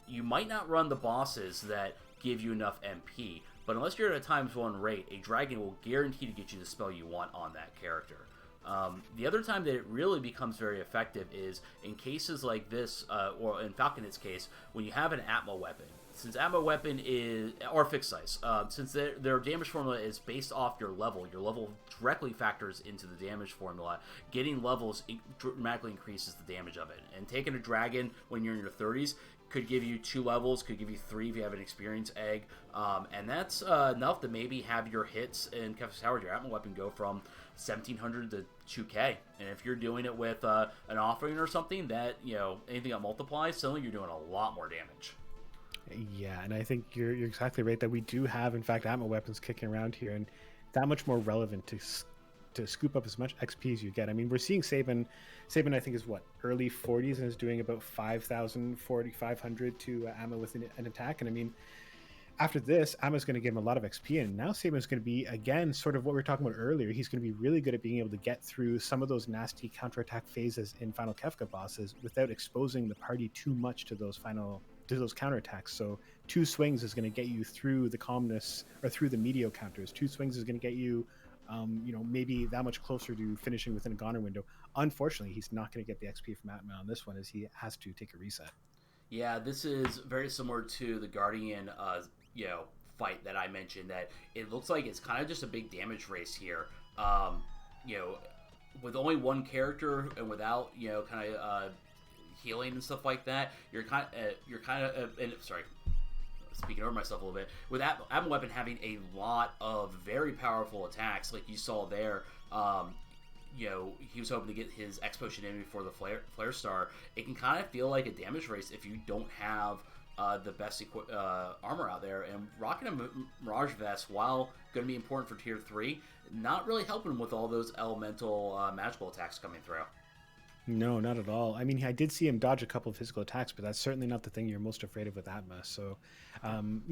you might not run the bosses that give you enough MP, but unless you're at a ×1 rate, a dragon will guarantee to get you the spell you want on that character. The other time that it really becomes very effective is in cases like this, or in Falconet's case, when you have an Atma weapon. Since Atma weapon is, or fixed size, since their damage formula is based off your level directly factors into the damage formula. Getting levels dramatically increases the damage of it. And taking a dragon when you're in your 30s could give you 2 levels, could give you 3 if you have an experience egg, and that's enough to maybe have your hits in Kefka's Tower, your Atma weapon, go from 1,700 to 2K. And if you're doing it with an offering or something that, anything that multiplies, suddenly you're doing a lot more damage. Yeah, and I think you're exactly right that we do have, in fact, Atma weapons kicking around here, and that much more relevant to scoop up as much XP as you get. We're seeing Sabin, I think, is early 40s and is doing about 5,000, 4,500 to Atma with an attack. And after this, Atma's going to give him a lot of XP, and now Sabin's going to be, again, sort of what we were talking about earlier. He's going to be really good at being able to get through some of those nasty counterattack phases in Final Kefka bosses without exposing the party too much to those final those counterattacks. So 2 swings is going to get you through the calmness or through the medio counters. 2 swings is going to get you, maybe that much closer to finishing within a Goner window. Unfortunately, he's not going to get the XP from Atma on this one, as he has to take a reset. Yeah, this is very similar to the Guardian, fight that I mentioned. That it looks like it's kind of just a big damage race here. You know, with only one character and without kind of healing and stuff like that, you're kind of sorry, speaking over myself a little bit, with Atma Weapon having a lot of very powerful attacks, like you saw there. He was hoping to get his X Potion in before the Flare Star. It can kind of feel like a damage race if you don't have the best armor out there. And rocking a Mirage Vest, while going to be important for Tier 3, not really helping him with all those elemental magical attacks coming through. No, not at all. I mean, I did see him dodge a couple of physical attacks, but that's certainly not the thing you're most afraid of with Atma. So, I'm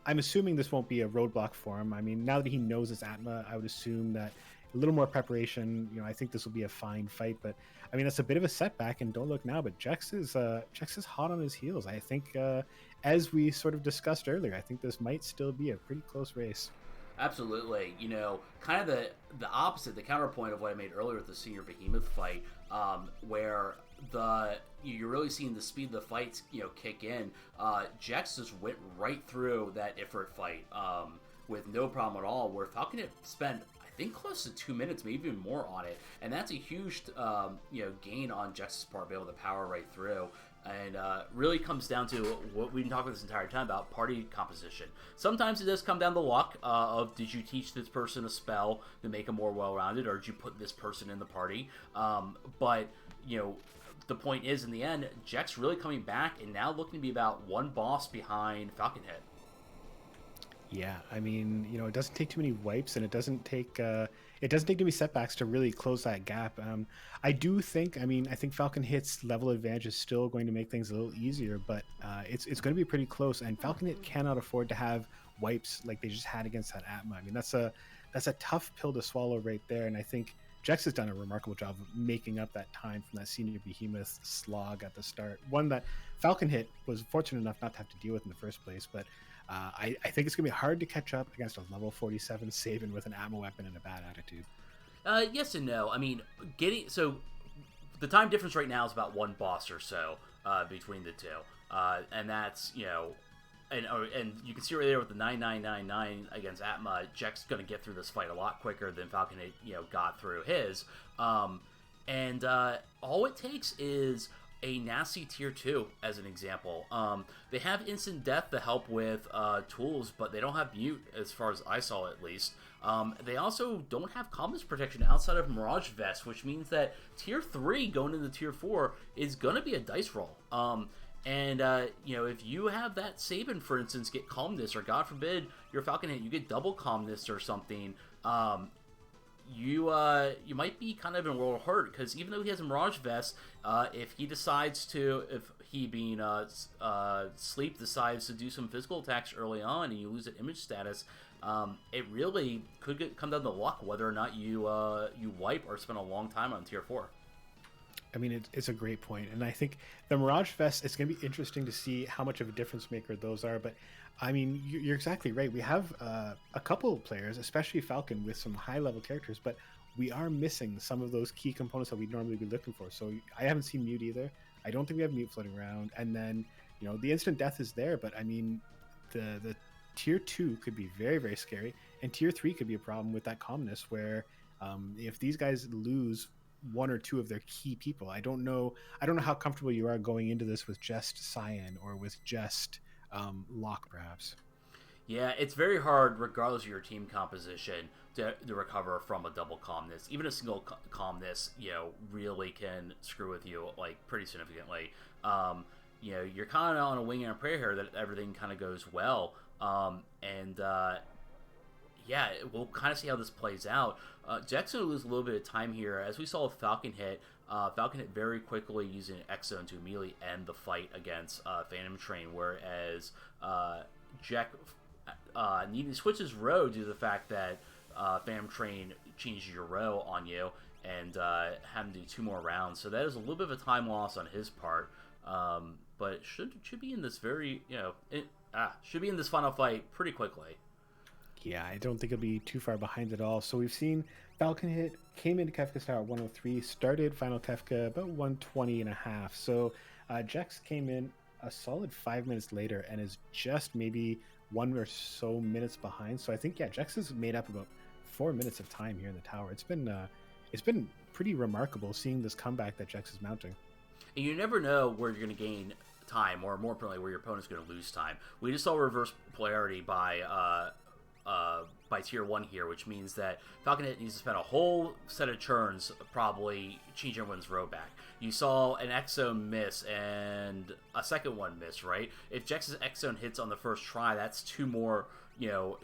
assuming this won't be a roadblock for him. I mean, now that he knows it's Atma, I would assume that a little more preparation. I think this will be a fine fight. But I mean, that's a bit of a setback. And don't look now, but Jex is hot on his heels. I think, as we sort of discussed earlier, I think this might still be a pretty close race. Absolutely. Kind of the opposite, the counterpoint of what I made earlier with the Senior Behemoth fight, where you're really seeing the speed of the fights, kick in. Jex just went right through that Ifrit fight with no problem at all, where Falcon had spent, I think, close to 2 minutes, maybe even more on it. And that's a huge, gain on Jex's part, be able to power right through. And really comes down to what we've been talking this entire time about, party composition. Sometimes it does come down to luck of, did you teach this person a spell to make them more well-rounded, or did you put this person in the party? But the point is, in the end, Jex really coming back and now looking to be about one boss behind Falconhead. Yeah, I mean, it doesn't take too many wipes, and it doesn't take too many setbacks to really close that gap. I think Falcon Hit's level advantage is still going to make things a little easier, but it's going to be pretty close. And Falcon Hit cannot afford to have wipes like they just had against that Atma. I mean, that's a tough pill to swallow right there. And I think Jex has done a remarkable job of making up that time from that Senior Behemoth slog at the start. One that Falcon Hit was fortunate enough not to have to deal with in the first place, but I think it's going to be hard to catch up against a level 47 Sabin with an Atma Weapon and a bad attitude. Yes and no. I mean, the time difference right now is about one boss or so between the two, and that's and you can see right there with the 9999 against Atma, Jex going to get through this fight a lot quicker than Falcon got through his, and all it takes is a nasty tier 2 as an example. They have instant death to help with tools, but they don't have mute as far as I saw at least. They also don't have calmness protection outside of Mirage Vest, which means that tier 3 going into tier 4 is gonna be a dice roll. If you have that Sabin, for instance, get calmness, or God forbid your Falcon Hit, you get double calmness or something, you might be kind of in a world of hurt, because even though he has a Mirage Vest, if he being Sleep decides to do some physical attacks early on and you lose that image status, it really could come down to luck whether or not you wipe or spend a long time on tier 4. I mean, it's a great point, and I think the Mirage Vest, it's going to be interesting to see how much of a difference maker those are. But I mean, you're exactly right. We have a couple of players, especially Falcon, with some high-level characters, but we are missing some of those key components that we'd normally be looking for. So I haven't seen Mute either. I don't think we have Mute floating around. And then, the instant death is there, but I mean, the tier 2 could be very, very scary, and tier 3 could be a problem with that calmness, where if these guys lose one or two of their key people, I don't know how comfortable you are going into this with just Cyan or with just Locke, perhaps. Yeah, it's very hard, regardless of your team composition, to recover from a double calmness. Even a single calmness, really can screw with you, like, pretty significantly. You're kind of on a wing and a prayer here that everything kind of goes well. We'll kind of see how this plays out. Jex going to lose a little bit of time here. As we saw with Falcon Hit very quickly using X-Zone to immediately end the fight against Phantom Train, whereas Jack needing to switch his row due to the fact that Phantom Train changes your row on you and having to do 2 more rounds. So that is a little bit of a time loss on his part. But it should be in this very, should be in this final fight pretty quickly. Yeah, I don't think it'll be too far behind at all. So we've seen Falcon hit, came into Kefka's tower at 103, started final Kefka about 120 and a half. So Jex came in a solid 5 minutes later and is just maybe 1 or so minutes behind. So I think, yeah, Jex has made up about 4 minutes of time here in the tower. It's been pretty remarkable seeing this comeback that Jex is mounting. And you never know where you're going to gain time, or more importantly, where your opponent's going to lose time. We just saw reverse polarity by tier 1 here, which means that Falcon Hit needs to spend a whole set of turns probably changing everyone's row back. You saw an X-Zone miss and a second one miss, right? If Jex's X-Zone hits on the first try, that's 2 more,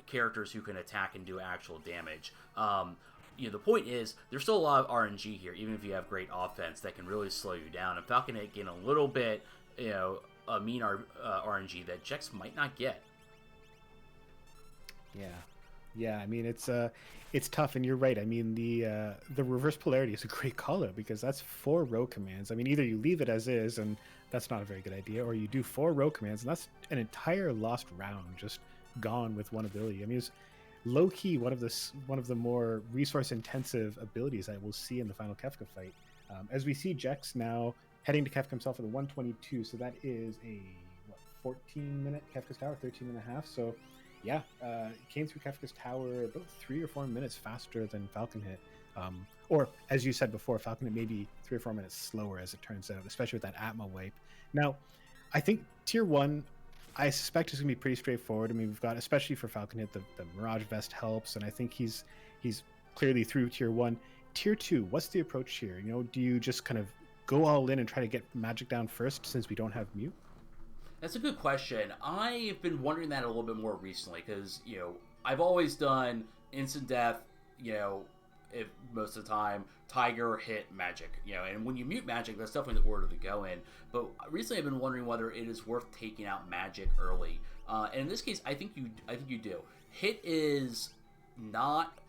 characters who can attack and do actual damage. The point is, there's still a lot of RNG here, even if you have great offense, that can really slow you down. And Falcon Hit gain a little bit, a mean RNG that Jex might not get. Yeah. I mean, it's tough, and you're right. I mean, the reverse polarity is a great call out because that's 4 row commands. I mean, either you leave it as is, and that's not a very good idea, or you do 4 row commands, and that's an entire lost round just gone with one ability. I mean, it's low key one of the more resource intensive abilities I will see in the final Kefka fight. As we see Jex now heading to Kefka himself at the 122, so that is a 14-minute Kefka's tower, 13 and a half. So yeah, came through Kefka's tower about 3 or 4 minutes faster than Falcon Hit. Or, as you said before, Falcon Hit maybe 3 or 4 minutes slower, as it turns out, especially with that Atma wipe. Now, I think Tier 1, I suspect is going to be pretty straightforward. I mean, we've got, especially for Falcon Hit, the Mirage Vest helps, and I think he's clearly through Tier 1. Tier 2, what's the approach here? Do you just kind of go all in and try to get Magic down first since we don't have Mute? That's a good question. I've been wondering that a little bit more recently because, I've always done instant death, if most of the time, Tiger, Hit, Magic, and when you mute Magic, that's definitely the order to go in. But recently I've been wondering whether it is worth taking out Magic early. And in this case, I think you do. Hit is not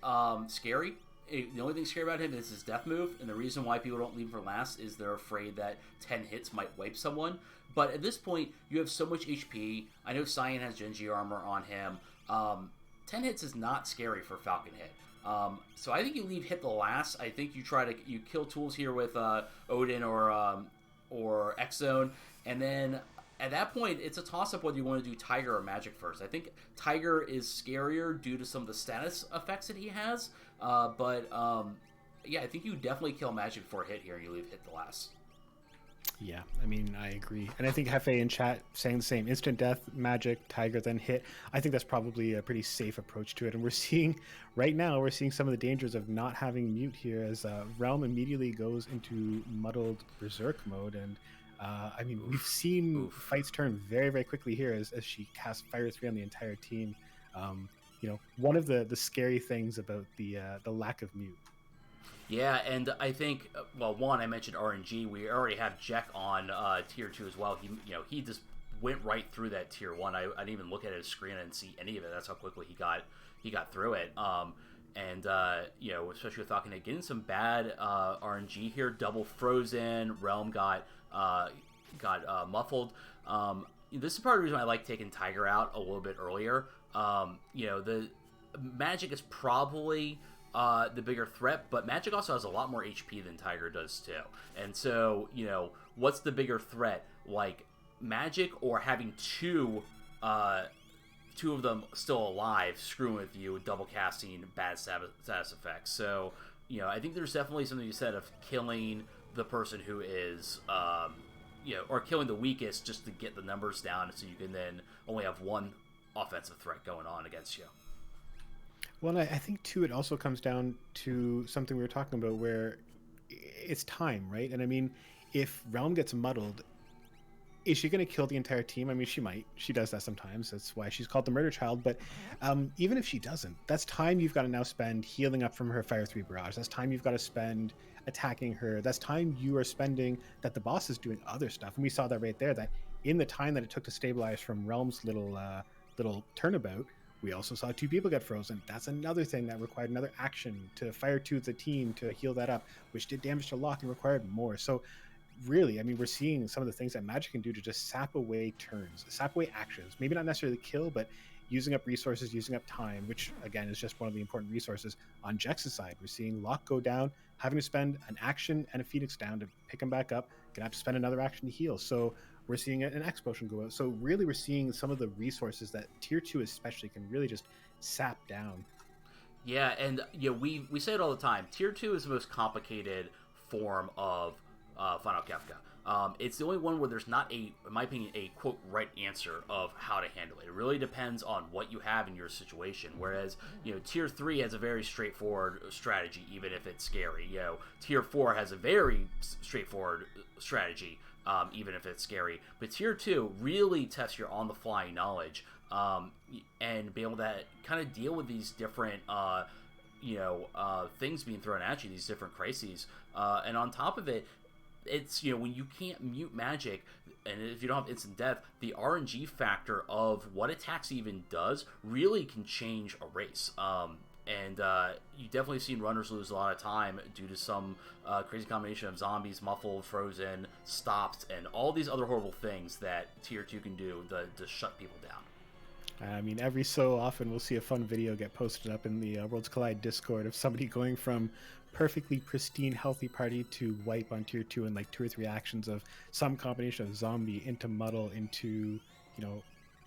scary. The only thing scary about him is his death move, and the reason why people don't leave him for last is they're afraid that 10 hits might wipe someone. But at this point, you have so much HP. I know Cyan has Genji armor on him. 10 hits is not scary for Falcon Hit. So I think you leave Hit the last. I think you kill tools here with Odin or X-Zone, and then at that point, it's a toss-up whether you want to do Tiger or Magic first. I think Tiger is scarier due to some of the status effects that he has. But I think you definitely kill Magic before Hit here, and you leave Hit the last. Yeah, I mean, I agree. And I think Hefe in chat saying the same. Instant death, Magic, Tiger, then Hit. I think that's probably a pretty safe approach to it. And we're seeing some of the dangers of not having Mute here as Realm immediately goes into muddled Berserk mode. And I mean, we've seen fights turn very, very quickly here as she casts Fire 3 on the entire team. One of the scary things about the lack of Mute. Yeah, and I think, one, I mentioned RNG. We already have Jack on Tier 2 as well. He just went right through that Tier 1. I didn't even look at his screen and see any of it. That's how quickly he got through it. Especially with Falcon getting some bad RNG here. Double frozen. Realm got muffled. This is part of the reason I like taking Tiger out a little bit earlier. The Magic is probably the bigger threat, but Magic also has a lot more HP than Tiger does too. And so, what's the bigger threat? Like Magic or having two of them still alive screwing with you, double casting bad status effects. So, I think there's definitely something you said of killing the person who is, or killing the weakest just to get the numbers down so you can then only have one offensive threat going on against you. Well, I think, too, it also comes down to something we were talking about where it's time, right? And I mean, if Realm gets muddled, is she going to kill the entire team? I mean, she might. She does that sometimes. That's why she's called the Murder Child. But even if she doesn't, that's time you've got to now spend healing up from her Fire 3 barrage. That's time you've got to spend attacking her. That's time you are spending that the boss is doing other stuff. And we saw that right there, that in the time that it took to stabilize from Realm's little turnabout, we also saw 2 people get frozen. That's another thing that required another action to Fire 2 the team to heal that up, which did damage to Lock and required more. So really, I mean, we're seeing some of the things that Magic can do to just sap away turns, sap away actions. Maybe not necessarily kill, but using up resources, using up time, which again is just one of the important resources. On Jex's side, we're seeing Lock go down, having to spend an action and a Phoenix down to pick him back up, gonna have to spend another action to heal. So we're seeing an X potion go out. So really, we're seeing some of the resources that tier 2 especially can really just sap down. Yeah, and we say it all the time. Tier 2 is the most complicated form of Final Kefka. It's the only one where there's not in my opinion, a quote right answer of how to handle it. It really depends on what you have in your situation. Whereas, Tier 3 has a very straightforward strategy, even if it's scary. Tier 4 has a very straightforward strategy, even if it's scary. But Tier 2 really tests your on-the-fly knowledge, and be able to kind of deal with these different things being thrown at you, these different crises. And on top of it, it's, when you can't mute magic, and if you don't have instant death, the RNG factor of what attacks even does really can change a race. And you definitely seen runners lose a lot of time due to some crazy combination of zombies, muffled, frozen, stopped, and all these other horrible things that Tier 2 can do to shut people down. I mean, every so often we'll see a fun video get posted up in the Worlds Collide Discord of somebody going from perfectly pristine, healthy party to wipe on tier 2 in like 2 or 3 actions of some combination of zombie into muddle into,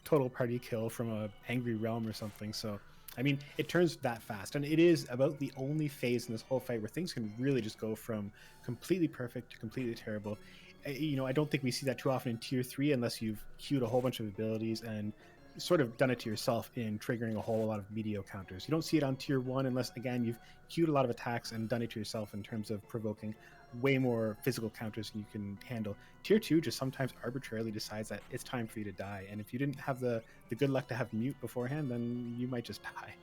total party kill from a angry realm or something. So, I mean, it turns that fast. And it is about the only phase in this whole fight where things can really just go from completely perfect to completely terrible. I don't think we see that too often in tier 3 unless you've queued a whole bunch of abilities and sort of done it to yourself in triggering a whole lot of medio counters. You don't see it on tier 1 unless, again, you've queued a lot of attacks and done it to yourself in terms of provoking way more physical counters than you can handle. Tier 2 just sometimes arbitrarily decides that it's time for you to die, and if you didn't have the good luck to have mute beforehand, then you might just die.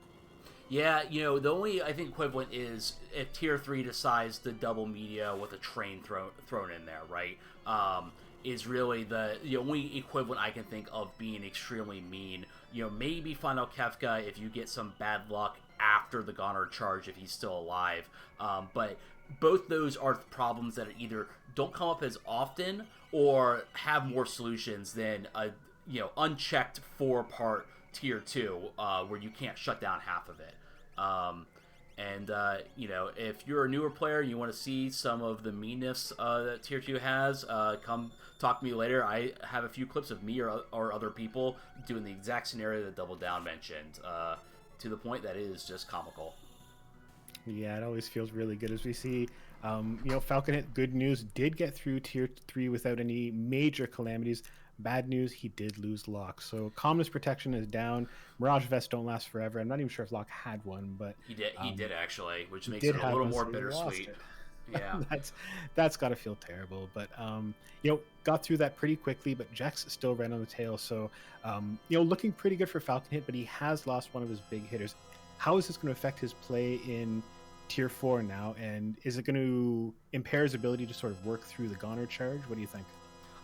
Yeah, the only, I think, equivalent is if Tier 3 decides to double media with a train thrown in there, right? Is really the only equivalent I can think of being extremely mean. Maybe Final Kefka if you get some bad luck after the Goner charge if he's still alive. But both those are problems that either don't come up as often or have more solutions than a unchecked 4-part Tier 2 where you can't shut down half of it. And if you're a newer player and you want to see some of the meanness that Tier 2 has, come talk to me later. I have a few clips of me or other people doing the exact scenario that Double Down mentioned, to the point that it is just comical. Yeah, it always feels really good as we see. Falconhit, good news, did get through Tier 3 without any major calamities. Bad news, he did lose Lock. So Calmness Protection is down. Mirage Vests don't last forever. I'm not even sure if Lock had one, but he did actually, which makes it a little more bittersweet. Yeah, that's got to feel terrible. But got through that pretty quickly. But Jex still ran on the tail. So looking pretty good for Falconhit, but he has lost one of his big hitters. How is this going to affect his play in Tier 4 now? And is it going to impair his ability to sort of work through the Goner charge? What do you think?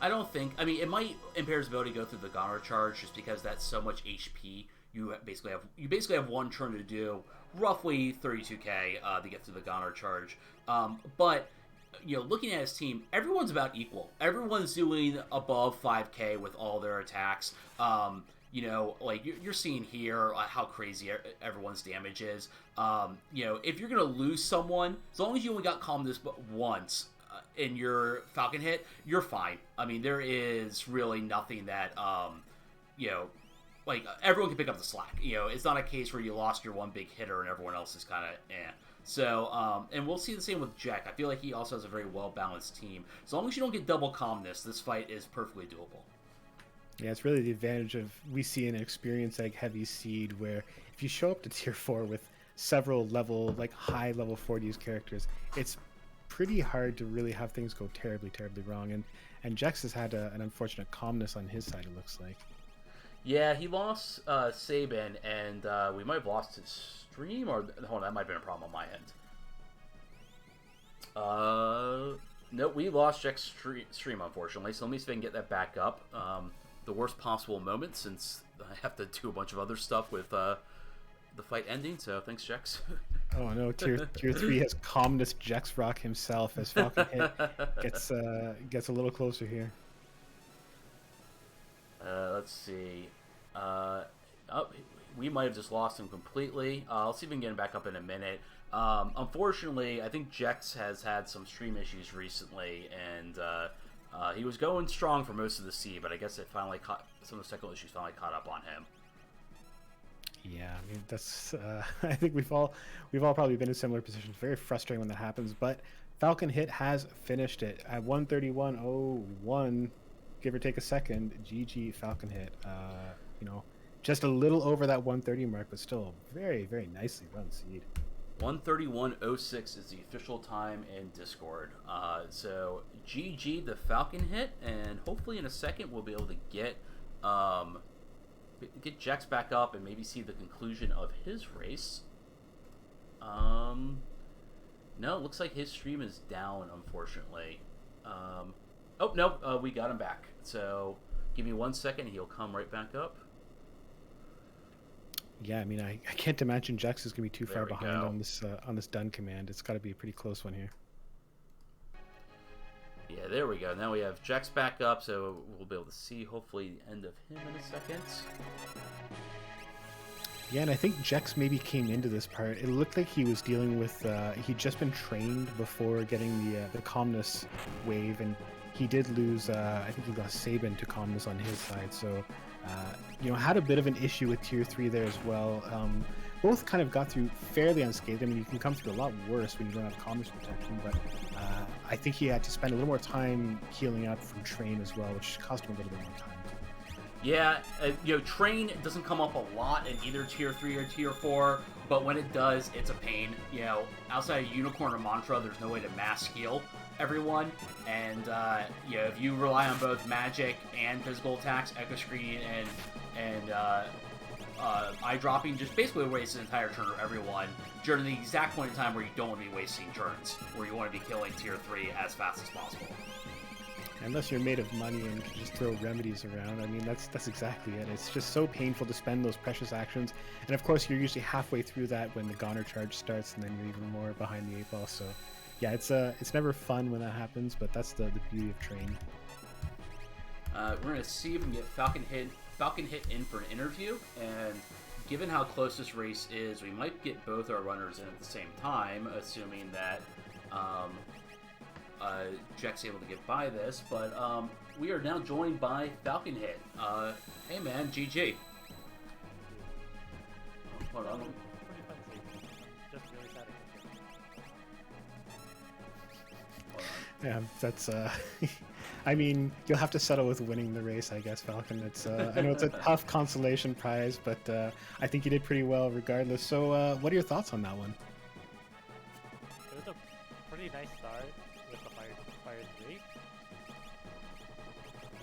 I don't think. I mean, it might impair his ability to go through the Goner charge just because that's so much HP. You basically have one turn to do, roughly 32k to get through the Goner charge. But looking at his team, everyone's about equal. Everyone's doing above 5k with all their attacks. Like you're seeing here how crazy everyone's damage is. If you're gonna lose someone, as long as you only got Calmness but once in your Falconhit, you're fine. I mean, there is really nothing that like everyone can pick up the slack. It's not a case where you lost your one big hitter and everyone else is kind of eh. So, and we'll see the same with Jack. I feel like he also has a very well-balanced team. As long as you don't get double Calmness, this fight is perfectly doable. Yeah, it's really the advantage of we see an experience like Heavy Seed, where if you show up to Tier 4 with several high level 40s characters, it's pretty hard to really have things go terribly wrong. And Jex has had an unfortunate Calmness on his side, it looks like. Yeah, he lost Sabin, and we might have lost his stream, or hold on, that might have been a problem on my end. No, we lost Jack's stream, unfortunately, so let me see if I can get that back up. The worst possible moment, since I have to do a bunch of other stuff with the fight ending, so thanks, Jax. Oh no, tier 3 has calmness Jex Rock himself as Falcon Hit gets a little closer here. Let's see. Oh, we might have just lost him completely. I'll see if we can get him back up in a minute. Unfortunately, I think Jex has had some stream issues recently, and he was going strong for most of the seed, but I guess it finally caught some of the technical issues finally caught up on him. Yeah, I mean that's. I think we've all probably been in similar positions. Very frustrating when that happens, but Falcon Hit has finished it at 131.01, give or take a second. GG Falcon Hit. You know, just a little over that 130 mark, but still very nicely run seed. 131.06 is the official time in Discord. So GG the Falcon Hit, and hopefully in a second we'll be able to get Jex back up and maybe see the conclusion of his race. No, it looks like his stream is down, unfortunately. Oh, no, we got him back. So give me 1 second, he'll come right back up. Yeah, I mean, I can't imagine Jex is going to be too far behind go. on this done command. It's got to be a pretty close one here. Yeah, there we go. Now we have Jex back up, so we'll be able to see, hopefully, the end of him in a second. Yeah, and I think Jex maybe came into this part. It looked like he was dealing with... he'd just been trained before getting the calmness wave, and he did lose... I think he lost Sabin to calmness on his side, so... you know, had a bit of an issue with tier 3 there as well. Both kind of got through fairly unscathed. I mean, you can come through a lot worse when you don't have calmness protection, but I think he had to spend a little more time healing up from Train as well, which cost him a little bit more time. Yeah, you know, Train doesn't come up a lot in either tier 3 or tier 4, but when it does, it's a pain. You know, outside of Unicorn or Mantra, there's no way to mass heal everyone, and you know, if you rely on both magic and physical attacks, Echo Screen and eye dropping, just basically wastes an entire turn of everyone during the exact point in time where you don't want to be wasting turns, where you want to be killing tier 3 as fast as possible. Unless you're made of money and can just throw remedies around. I mean, that's exactly it. It's just so painful to spend those precious actions, and of course you're usually halfway through that when the Goner charge starts, and then you're even more behind the 8 ball. So yeah, it's never fun when that happens, but that's the beauty of Train. We're gonna see if we can get Falcon Hit in for an interview, and given how close this race is, we might get both our runners in at the same time, assuming that Jack's able to get by this. But we are now joined by Falcon Hit. Hey man, GG. Hold on. Yeah, that's I mean, you'll have to settle with winning the race, I guess, Falcon. It's I know it's a tough consolation prize, but I think you did pretty well regardless. So what are your thoughts on that one? It was a pretty nice start with the Fire 3.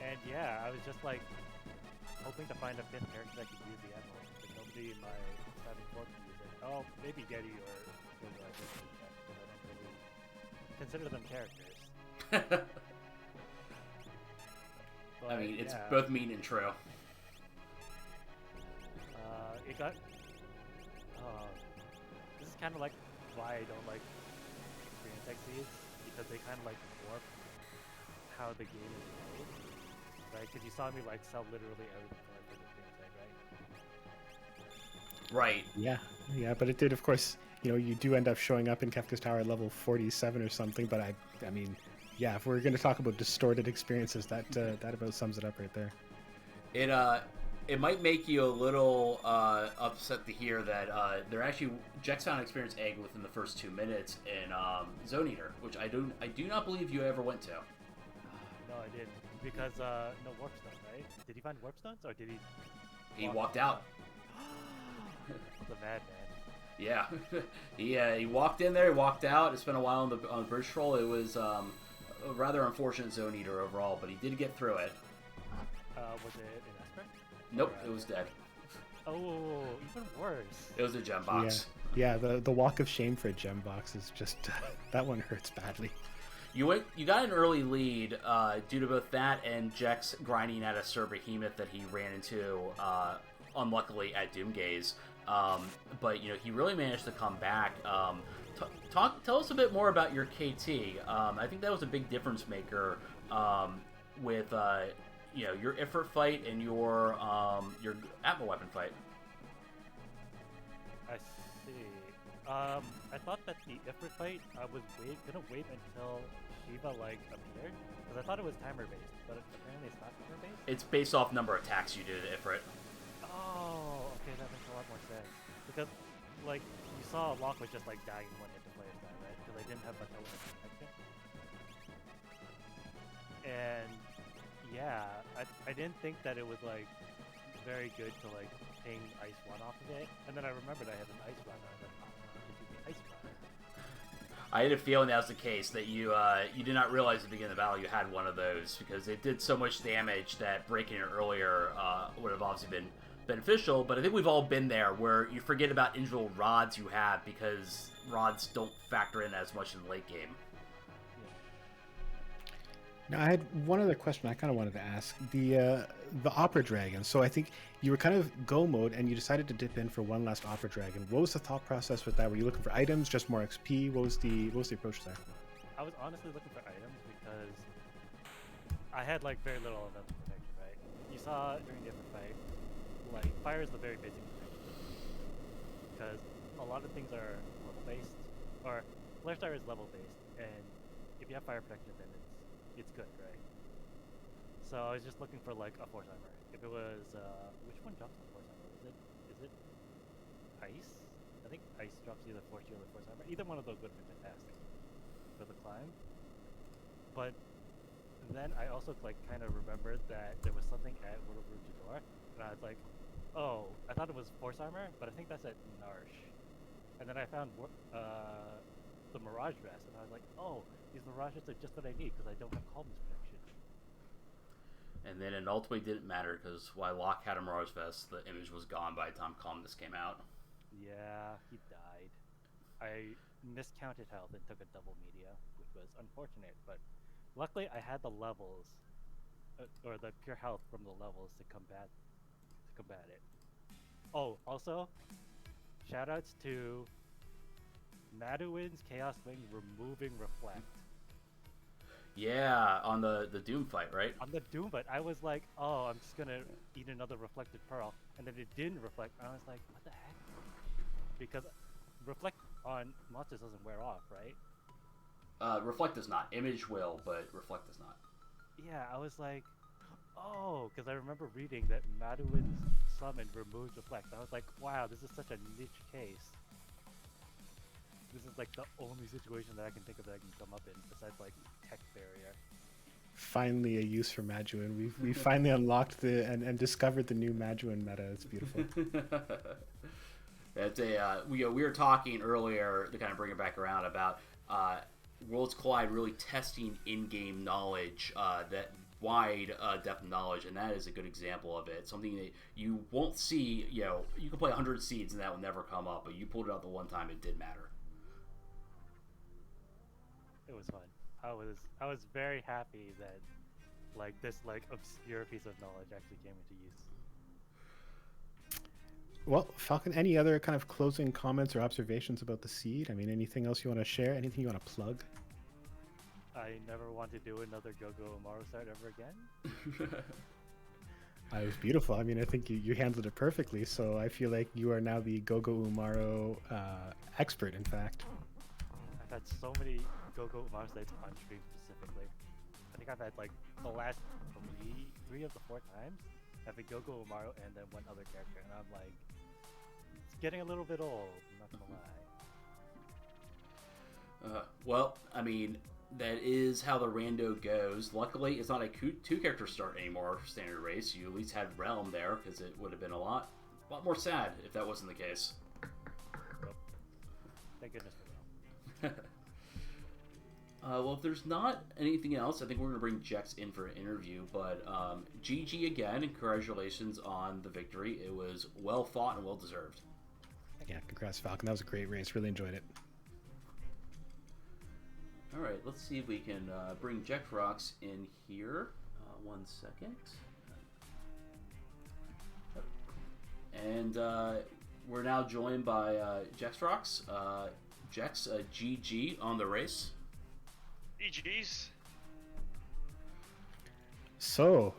And yeah, I was just like hoping to find a 5th character that could use the Emerald, but nobody in my starting 4 could use it. Oh, maybe Getty or Gogo, I guess, but I don't really consider them characters. But, I mean, it's both mean and true. It got... this is kind of like why I don't like experience XCs, because they kind of like warp how the game is played. Right? Because you saw me like sell literally everything for the experience, right? Right. Yeah, but it did, of course. You know, you do end up showing up in Kefka's Tower at level 47 or something. But I mean, yeah, if we're going to talk about distorted experiences, that about sums it up right there. It might make you a little upset to hear that they're actually Jex found experience egg within the first 2 minutes in Zone Eater, which I do not believe you ever went to. No, I didn't, because no warp stone, right? Did he find warp stones, or did he? He walked out. The madman. Yeah, he walked in there, he walked out. It spent a while on the bridge troll. It was a rather unfortunate Zone Eater overall, but he did get through it. Was it in Esper? Nope, it was dead. Oh, even worse. It was a gem box. Yeah, the walk of shame for a gem box is just that one hurts badly. You got an early lead due to both that and Jex grinding at a Sir Behemoth that he ran into unluckily at Doomgaze. But he really managed to come back. Tell us a bit more about your KT. I think that was a big difference maker with your Ifrit fight and your Atma weapon fight. I see. I thought that the Ifrit fight, I was gonna wait until Shiva appeared, because I thought it was timer based, but apparently it's not timer based. It's based off number of attacks you did at Ifrit. Oh, okay, that makes a lot more sense. Because you saw Locke was just dying when hit the player's die, right? Because I didn't have much element protection. And yeah, I didn't think that it was very good to ping Ice Run off of it. And then I remembered I had an Ice Run, and I was like, oh, I could do the Ice Run. I had a feeling that was the case, that you did not realize at the beginning of the battle you had one of those, because it did so much damage that breaking it earlier would have obviously been beneficial. But I think we've all been there, where you forget about individual rods you have because rods don't factor in as much in the late game. Now, I had one other question I kind of wanted to ask. The Opera Dragon. So I think you were kind of go mode, and you decided to dip in for one last Opera Dragon. What was the thought process with that? Were you looking for items, just more XP? What was the approach there? I was honestly looking for items because I had very little elemental protection, right? You saw during the other fight, fire is the very basic protection. Because a lot of things are level based, or flare star is level based, and if you have fire protection, then it's good, right? So I was just looking for a force armor. If it was which one drops the force armor? Is it ice? I think ice drops either force shield or force armor. Either one of those would be fantastic for the climb. But then I also kind of remembered that there was something at World of Luchador, and I was like, oh, I thought it was force armor, but I think that's at Narsh. And then I found the Mirage Vest, and I was like, oh, these Mirage Vests are just what I need because I don't have calmness protection. And then it ultimately didn't matter, because while Locke had a Mirage Vest, the image was gone by the time calmness came out. Yeah, he died. I miscounted health and took a double media, which was unfortunate, but luckily I had the levels, or the pure health from the levels to combat it. Oh, also, shoutouts to Maduin's Chaos Wing removing Reflect. Yeah, on the Doom fight, right? On the Doom fight, I was like, oh, I'm just gonna eat another Reflected Pearl, and then it didn't reflect, and I was like, what the heck? Because Reflect on monsters doesn't wear off, right? Reflect does not. Image will, but Reflect does not. Yeah, I was like, oh, because I remember reading that Maduin's summon removes Reflect. I was like, wow, this is such a niche case. This is the only situation that I can think of that I can come up in, besides Tech Barrier. Finally a use for Maduin. We finally unlocked and discovered the new Maduin meta. It's beautiful. That's we were talking earlier, to kind of bring it back around, about Worlds Collide really testing in-game knowledge, that wide depth of knowledge, and that is a good example of it. Something that you won't see. You can play 100 seeds and that will never come up, but you pulled it out the one time it did matter. It was fun. I was very happy that this obscure piece of knowledge actually came into use. Well, Falcon, any other kind of closing comments or observations about the seed? I mean, anything else you want to share? Anything you want to plug? I never want to do another Go-Go Umaru start ever again. It was beautiful. I mean, I think you handled it perfectly. So I feel like you are now the Go-Go Umaru expert, in fact. I've had so many Go-Go Umaru sites on stream specifically. I think I've had the last three of the 4 times I've had Go-Go Umaru and then one other character, and I'm like, it's getting a little bit old, I'm not gonna lie. Well, I mean, that is how the rando goes. Luckily, it's not a 2-character start anymore for standard race. You at least had Realm there, because it would have been a lot more sad if that wasn't the case. Nope. Thank goodness for Realm. Well, if there's not anything else, I think we're going to bring Jex in for an interview. But GG again, and congratulations on the victory. It was well fought and well deserved. Yeah, congrats, Falcon. That was a great race. Really enjoyed it. All right, let's see if we can bring Jekrox in here. 1 second. And we're now joined by Jexrox. Jex, GG on the race. GG's. So,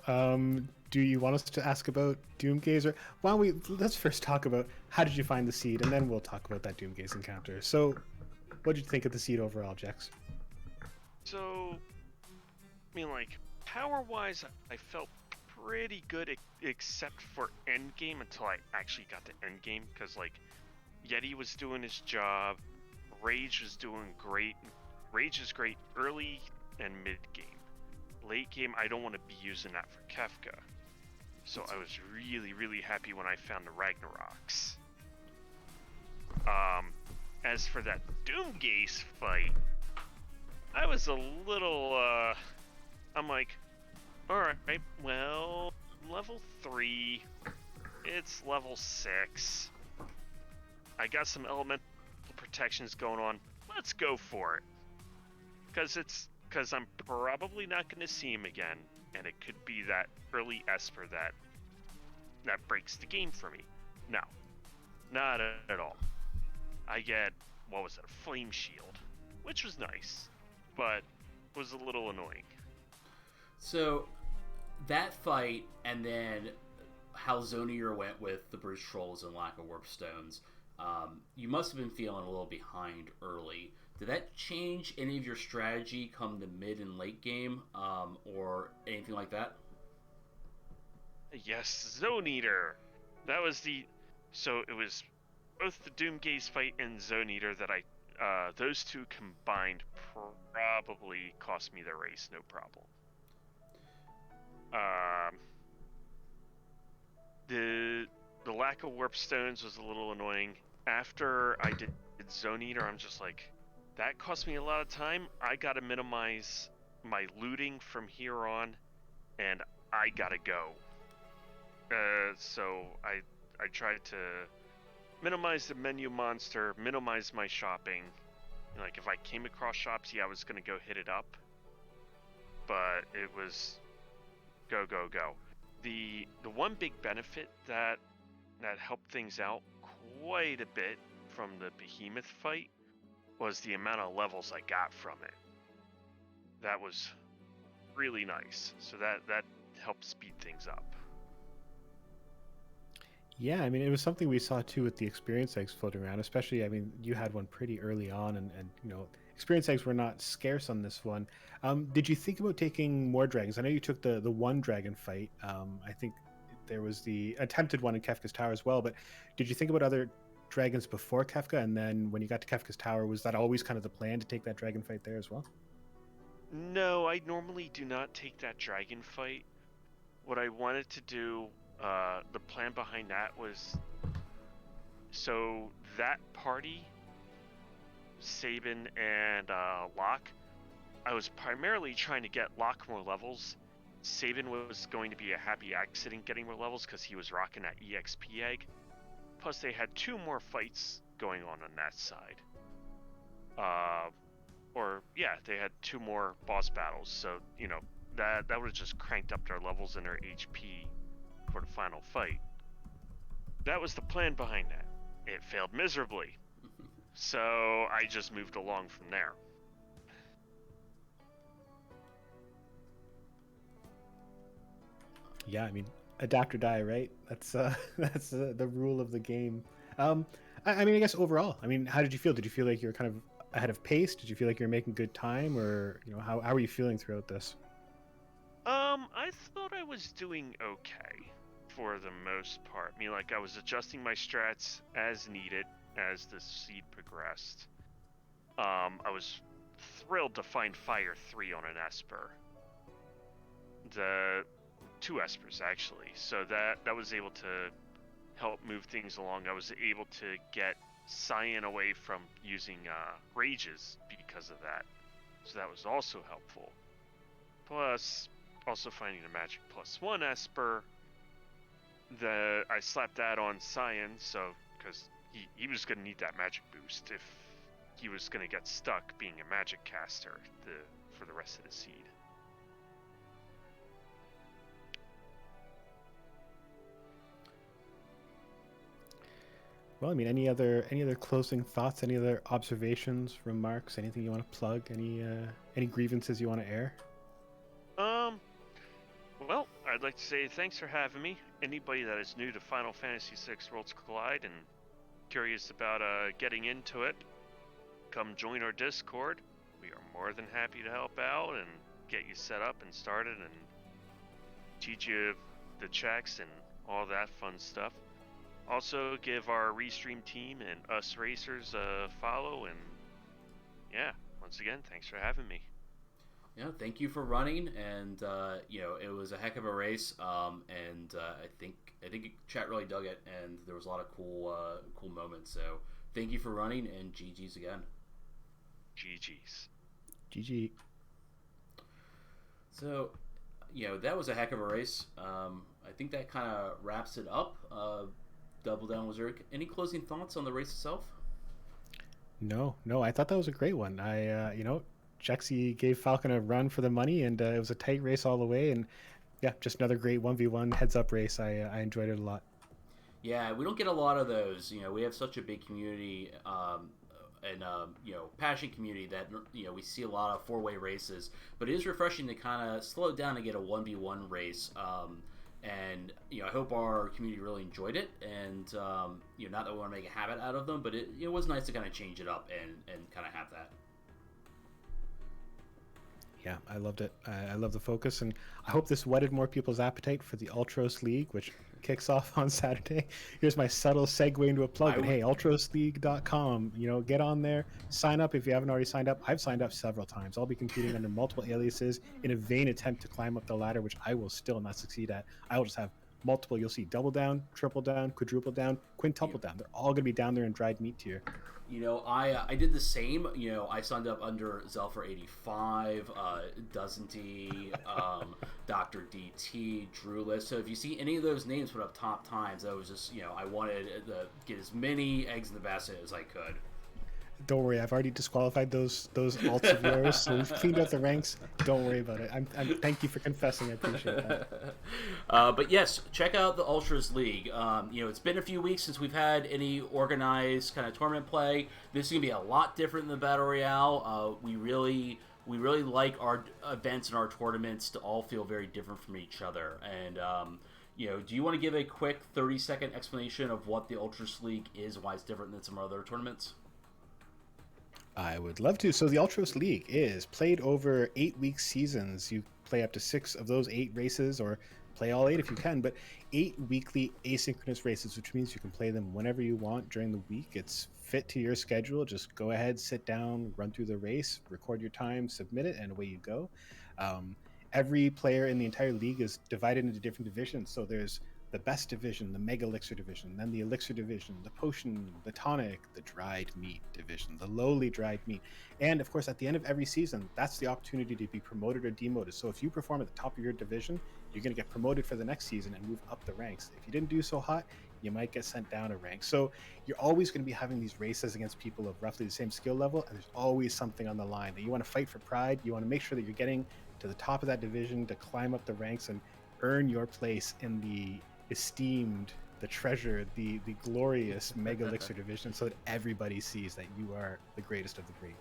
do you want us to ask about Doomgaze, or why don't we let's first talk about how did you find the seed, and then we'll talk about that Doomgaze encounter. So, what did you think of the seed overall, Jex? So, I mean, like, power-wise, I felt pretty good, except for endgame until I actually got to endgame, because, like, Yeti was doing his job, Rage was doing great. Rage is great early and mid-game. Late game, I don't want to be using that for Kefka. So I was really, really happy when I found the Ragnaroks. As for that Doomgaze fight, I was a little, I'm like, alright, well, level 3, it's level 6. I got some elemental protections going on, let's go for it. Because I'm probably not going to see him again, and it could be that early Esper that breaks the game for me. No, not at all. I get, what was it, a flame shield, which was nice, but was a little annoying. So, that fight, and then how Zonier went with the Bruce Trolls and lack of warp stones, you must have been feeling a little behind early. Did that change any of your strategy come the mid and late game, or anything like that? Yes, Zone Eater. That was so it was both the Doomgaze fight and Zone Eater that those two combined probably cost me the race, no problem. The lack of warp stones was a little annoying. After I did Zone Eater, I'm just like, that cost me a lot of time. I gotta minimize my looting from here on, and I gotta go. So I tried to minimize the menu monster, minimize my shopping. Like, if I came across shops, yeah, I was gonna go hit it up. But it was go, go, go. The one big benefit that helped things out quite a bit from the Behemoth fight was the amount of levels I got from it. That was really nice. So that helped speed things up. Yeah, I mean, it was something we saw too with the experience eggs floating around, especially, I mean, you had one pretty early on, and you know, experience eggs were not scarce on this one. Did you think about taking more dragons? I know you took the one dragon fight. I think there was the attempted one in Kefka's Tower as well, but did you think about other dragons before Kefka? And then when you got to Kefka's Tower, was that always kind of the plan to take that dragon fight there as well? No, I normally do not take that dragon fight. What I wanted to do, the plan behind that was, so that party, Sabin and Locke, I was primarily trying to get Locke more levels. Sabin was going to be a happy accident getting more levels because he was rocking that EXP egg. Plus they had 2 more fights going on that side. They had 2 more boss battles, so, you know, that would have just cranked up their levels and their HP for the final fight. That was the plan behind that. It failed miserably. So I just moved along from there. Yeah, I mean, adapt or die, right? That's the rule of the game. I mean, I guess overall, I mean, how did you feel? Did you feel like you were kind of ahead of pace? Did you feel like you were making good time, or you know, how were you feeling throughout this? I thought I was doing okay for the most part. I mean, like, I was adjusting my strats as needed as the seed progressed. I was thrilled to find Fire 3 on an Esper. The 2 Espers, actually. So that was able to help move things along. I was able to get Cyan away from using Rages because of that. So that was also helpful. Plus, also finding a Magic +1 Esper. I slapped that on Cyan, so because he was going to need that magic boost if he was going to get stuck being a magic caster for the rest of the seed. Well, I mean, any other closing thoughts? Any other observations, remarks? Anything you want to plug? Any grievances you want to air? Um, well, I'd like to say thanks for having me. Anybody that is new to Final Fantasy VI Worlds Collide and curious about getting into it, come join our Discord. We are more than happy to help out and get you set up and started and teach you the checks and all that fun stuff. Also, give our Restream team and us racers a follow, and yeah, once again, thanks for having me. Yeah, thank you for running, and it was a heck of a race, and I think chat really dug it, and there was a lot of cool moments. So thank you for running, and GG's again. GG's. GG. So, that was a heck of a race. I think that kind of wraps it up. Double Down, was there any closing thoughts on the race itself? No, I thought that was a great one. Jexy gave Falcon a run for the money, and it was a tight race all the way. And yeah, just another great 1v1 heads-up race. I enjoyed it a lot. Yeah, we don't get a lot of those. We have such a big community, and passionate community that we see a lot of four-way races. But it is refreshing to kind of slow it down and get a 1v1 race. And I hope our community really enjoyed it. And not that we want to make a habit out of them, but it was nice to kind of change it up and kind of have that. Yeah, I loved it. I love the focus, and I hope this whetted more people's appetite for the Ultros League, which kicks off on Saturday. Here's my subtle segue into a plug. But hey, ultrosleague.com, get on there, sign up if you haven't already signed up. I've signed up several times. I'll be competing under multiple aliases in a vain attempt to climb up the ladder, which I will still not succeed at. I will just have multiple. You'll see double down, triple down, quadruple down, quintuple down. They're all going to be down there in dried meat tier. I did the same. I signed up under Zelfer 85, Dozenty, Dr. DT, Drewless. So if you see any of those names put up top times, that was just, I wanted to get as many eggs in the basket as I could. Don't worry, I've already disqualified those alts of yours, so we've cleaned out the ranks. Don't worry about it. I'm thank you for confessing. I appreciate that. But yes, check out the Ultros League. It's been a few weeks since we've had any organized kind of tournament play. This is gonna be a lot different than the Battle Royale. We really like our events and our tournaments to all feel very different from each other. And do you want to give a quick 30-second explanation of what the Ultros League is, why it's different than some other tournaments? I would love to. So the Ultros League is played over 8-week seasons. You play up to 6 of those 8 races, or play all 8 if you can, but 8 weekly asynchronous races, which means you can play them whenever you want during the week. It's fit to your schedule. Just go ahead, sit down, run through the race, record your time, submit it, and away you go. Every player in the entire league is divided into different divisions. So there's the best division, the mega elixir division, then the elixir division, the potion, the tonic, the dried meat division, the lowly dried meat. And of course, at the end of every season, that's the opportunity to be promoted or demoted. So if you perform at the top of your division, you're going to get promoted for the next season and move up the ranks. If you didn't do so hot, you might get sent down a rank. So you're always going to be having these races against people of roughly the same skill level, and there's always something on the line that you want to fight for pride. You want to make sure that you're getting to the top of that division to climb up the ranks and earn your place in the esteemed, the treasured, the glorious mega elixir division, so that everybody sees that you are the greatest of the great.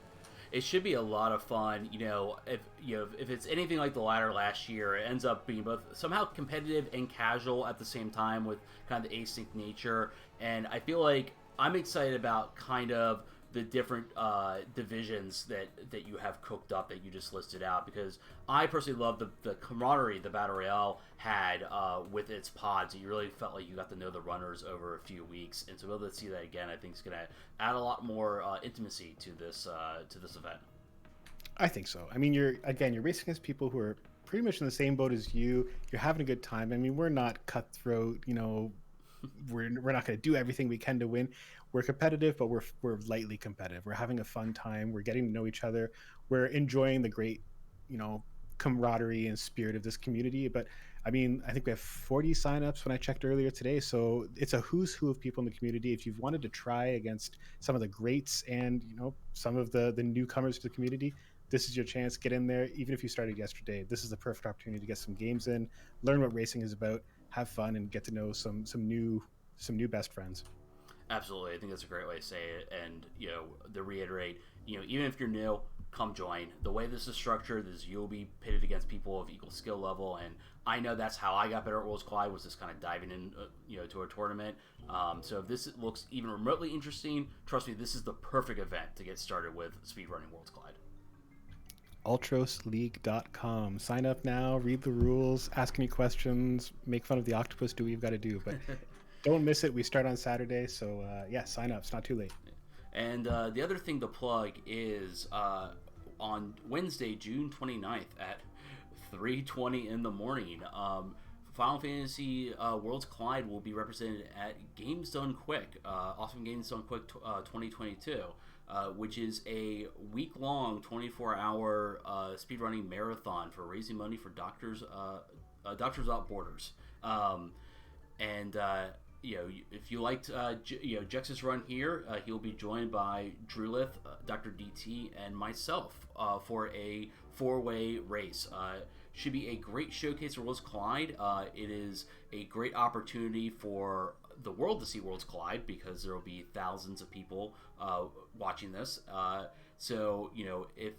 It should be a lot of fun. If it's anything like the ladder last year, it ends up being both somehow competitive and casual at the same time, with kind of the async nature. And I feel like I'm excited about kind of the different divisions that you have cooked up that you just listed out, because I personally love the camaraderie the Battle Royale had with its pods. You really felt like you got to know the runners over a few weeks, and to be able to see that again, I think is going to add a lot more intimacy to this event. I think so. I mean, you're racing against people who are pretty much in the same boat as you. You're having a good time. I mean, we're not cutthroat, we're not going to do everything we can to win. We're competitive, but we're lightly competitive. We're having a fun time. We're getting to know each other. We're enjoying the great, camaraderie and spirit of this community. But I mean, I think we have 40 signups when I checked earlier today. So it's a who's who of people in the community. If you've wanted to try against some of the greats and, some of the newcomers to the community, this is your chance. Get in there. Even if you started yesterday, this is the perfect opportunity to get some games in, learn what racing is about, have fun, and get to know some new best friends. Absolutely, I think that's a great way to say it. And to reiterate, even if you're new, come join. The way this is structured is you'll be pitted against people of equal skill level, and I know that's how I got better at Worlds Collide, was just kind of diving in, to a tournament. So if this looks even remotely interesting, trust me, this is the perfect event to get started with speedrunning Worlds Collide. ultrosleague.com. Sign up now, read the rules, ask any questions, make fun of the octopus, do what you've got to do. But don't miss it. We start on Saturday, so sign up. It's not too late. And the other thing to plug is on Wednesday, June 29th at 3:20 in the morning, Final Fantasy Worlds Collide will be represented at Games Done Quick, Awesome Games Done Quick 2022, which is a week-long, 24-hour speedrunning marathon for raising money for Doctors Without Borders. If you liked Jex's run here, he'll be joined by Drulith, Dr. DT, and myself for a 4-way race. Should be a great showcase for Worlds Collide. It is a great opportunity for the world to see Worlds Collide because there will be thousands of people watching this. So if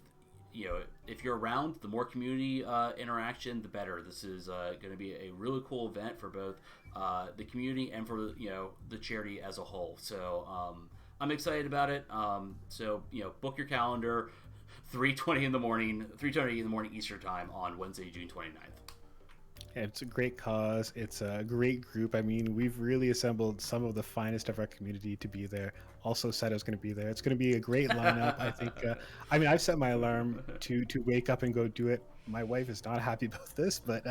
you're around, the more community interaction, the better. This is going to be a really cool event for both the community and for the charity as a whole. So I'm excited about it. So book your calendar. 3:20 in the morning Eastern time on Wednesday, June 29th. It's a great cause. It's a great group. I mean, we've really assembled some of the finest of our community to be there. Also, Seto's going to be there. It's going to be a great lineup. I think. I've set my alarm to wake up and go do it. My wife is not happy about this, but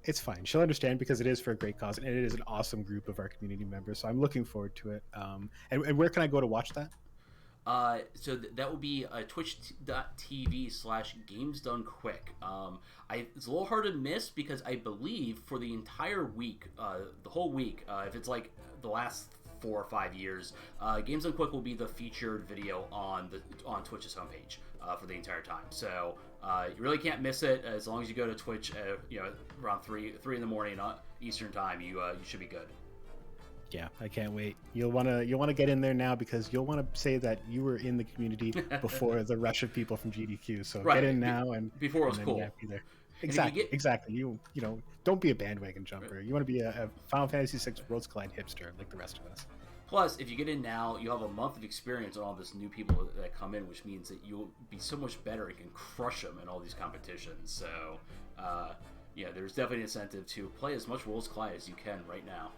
it's fine. She'll understand because it is for a great cause, and it is an awesome group of our community members. So I'm looking forward to it. And where can I go to watch that? So that will be twitch.tv/GamesDoneQuick. It's a little hard to miss because I believe for the entire week, the whole week, if it's like the last 4 or 5 years, Games Done Quick will be the featured video on Twitch's homepage for the entire time. So you really can't miss it as long as you go to Twitch, around 3 in the morning Eastern time. You should be good. Yeah, I can't wait. You'll want to get in there now because you'll want to say that you were in the community before the rush of people from GDQ. So right. Get in now and before it was cool. Be there. Exactly. You don't be a bandwagon jumper. Right. You want to be a Final Fantasy VI Worlds Collide hipster like the rest of us. Plus, if you get in now, you'll have a month of experience on all this new people that come in, which means that you'll be so much better and can crush them in all these competitions. So, there's definitely an incentive to play as much Worlds Collide as you can right now.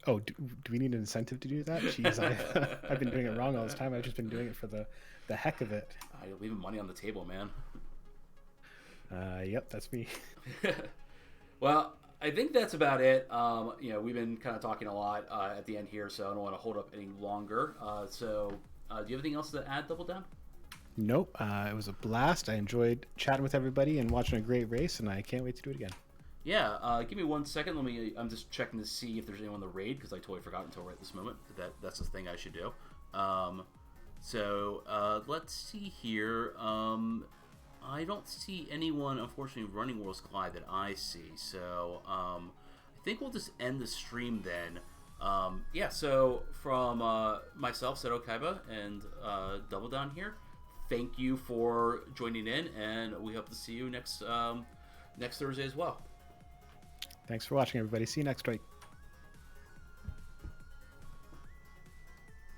Oh, do we need an incentive to do that? Jeez, I've been doing it wrong all this time. I've just been doing it for the heck of it. You're leaving money on the table, man. Yep, that's me. Well, I think that's about it. We've been kind of talking a lot at the end here, so I don't want to hold up any longer. Do you have anything else to add, Double Down? Nope. It was a blast. I enjoyed chatting with everybody and watching a great race, and I can't wait to do it again. Yeah, give me 1 second. I'm just checking to see if there's anyone in the raid because I totally forgot until right this moment that's the thing I should do. Let's see here. I don't see anyone, unfortunately, running Worlds Collide that I see. So I think we'll just end the stream then. So from myself, Seto Kaiba, and Double Down here, thank you for joining in, and we hope to see you next Thursday as well. Thanks for watching, everybody. See you next week.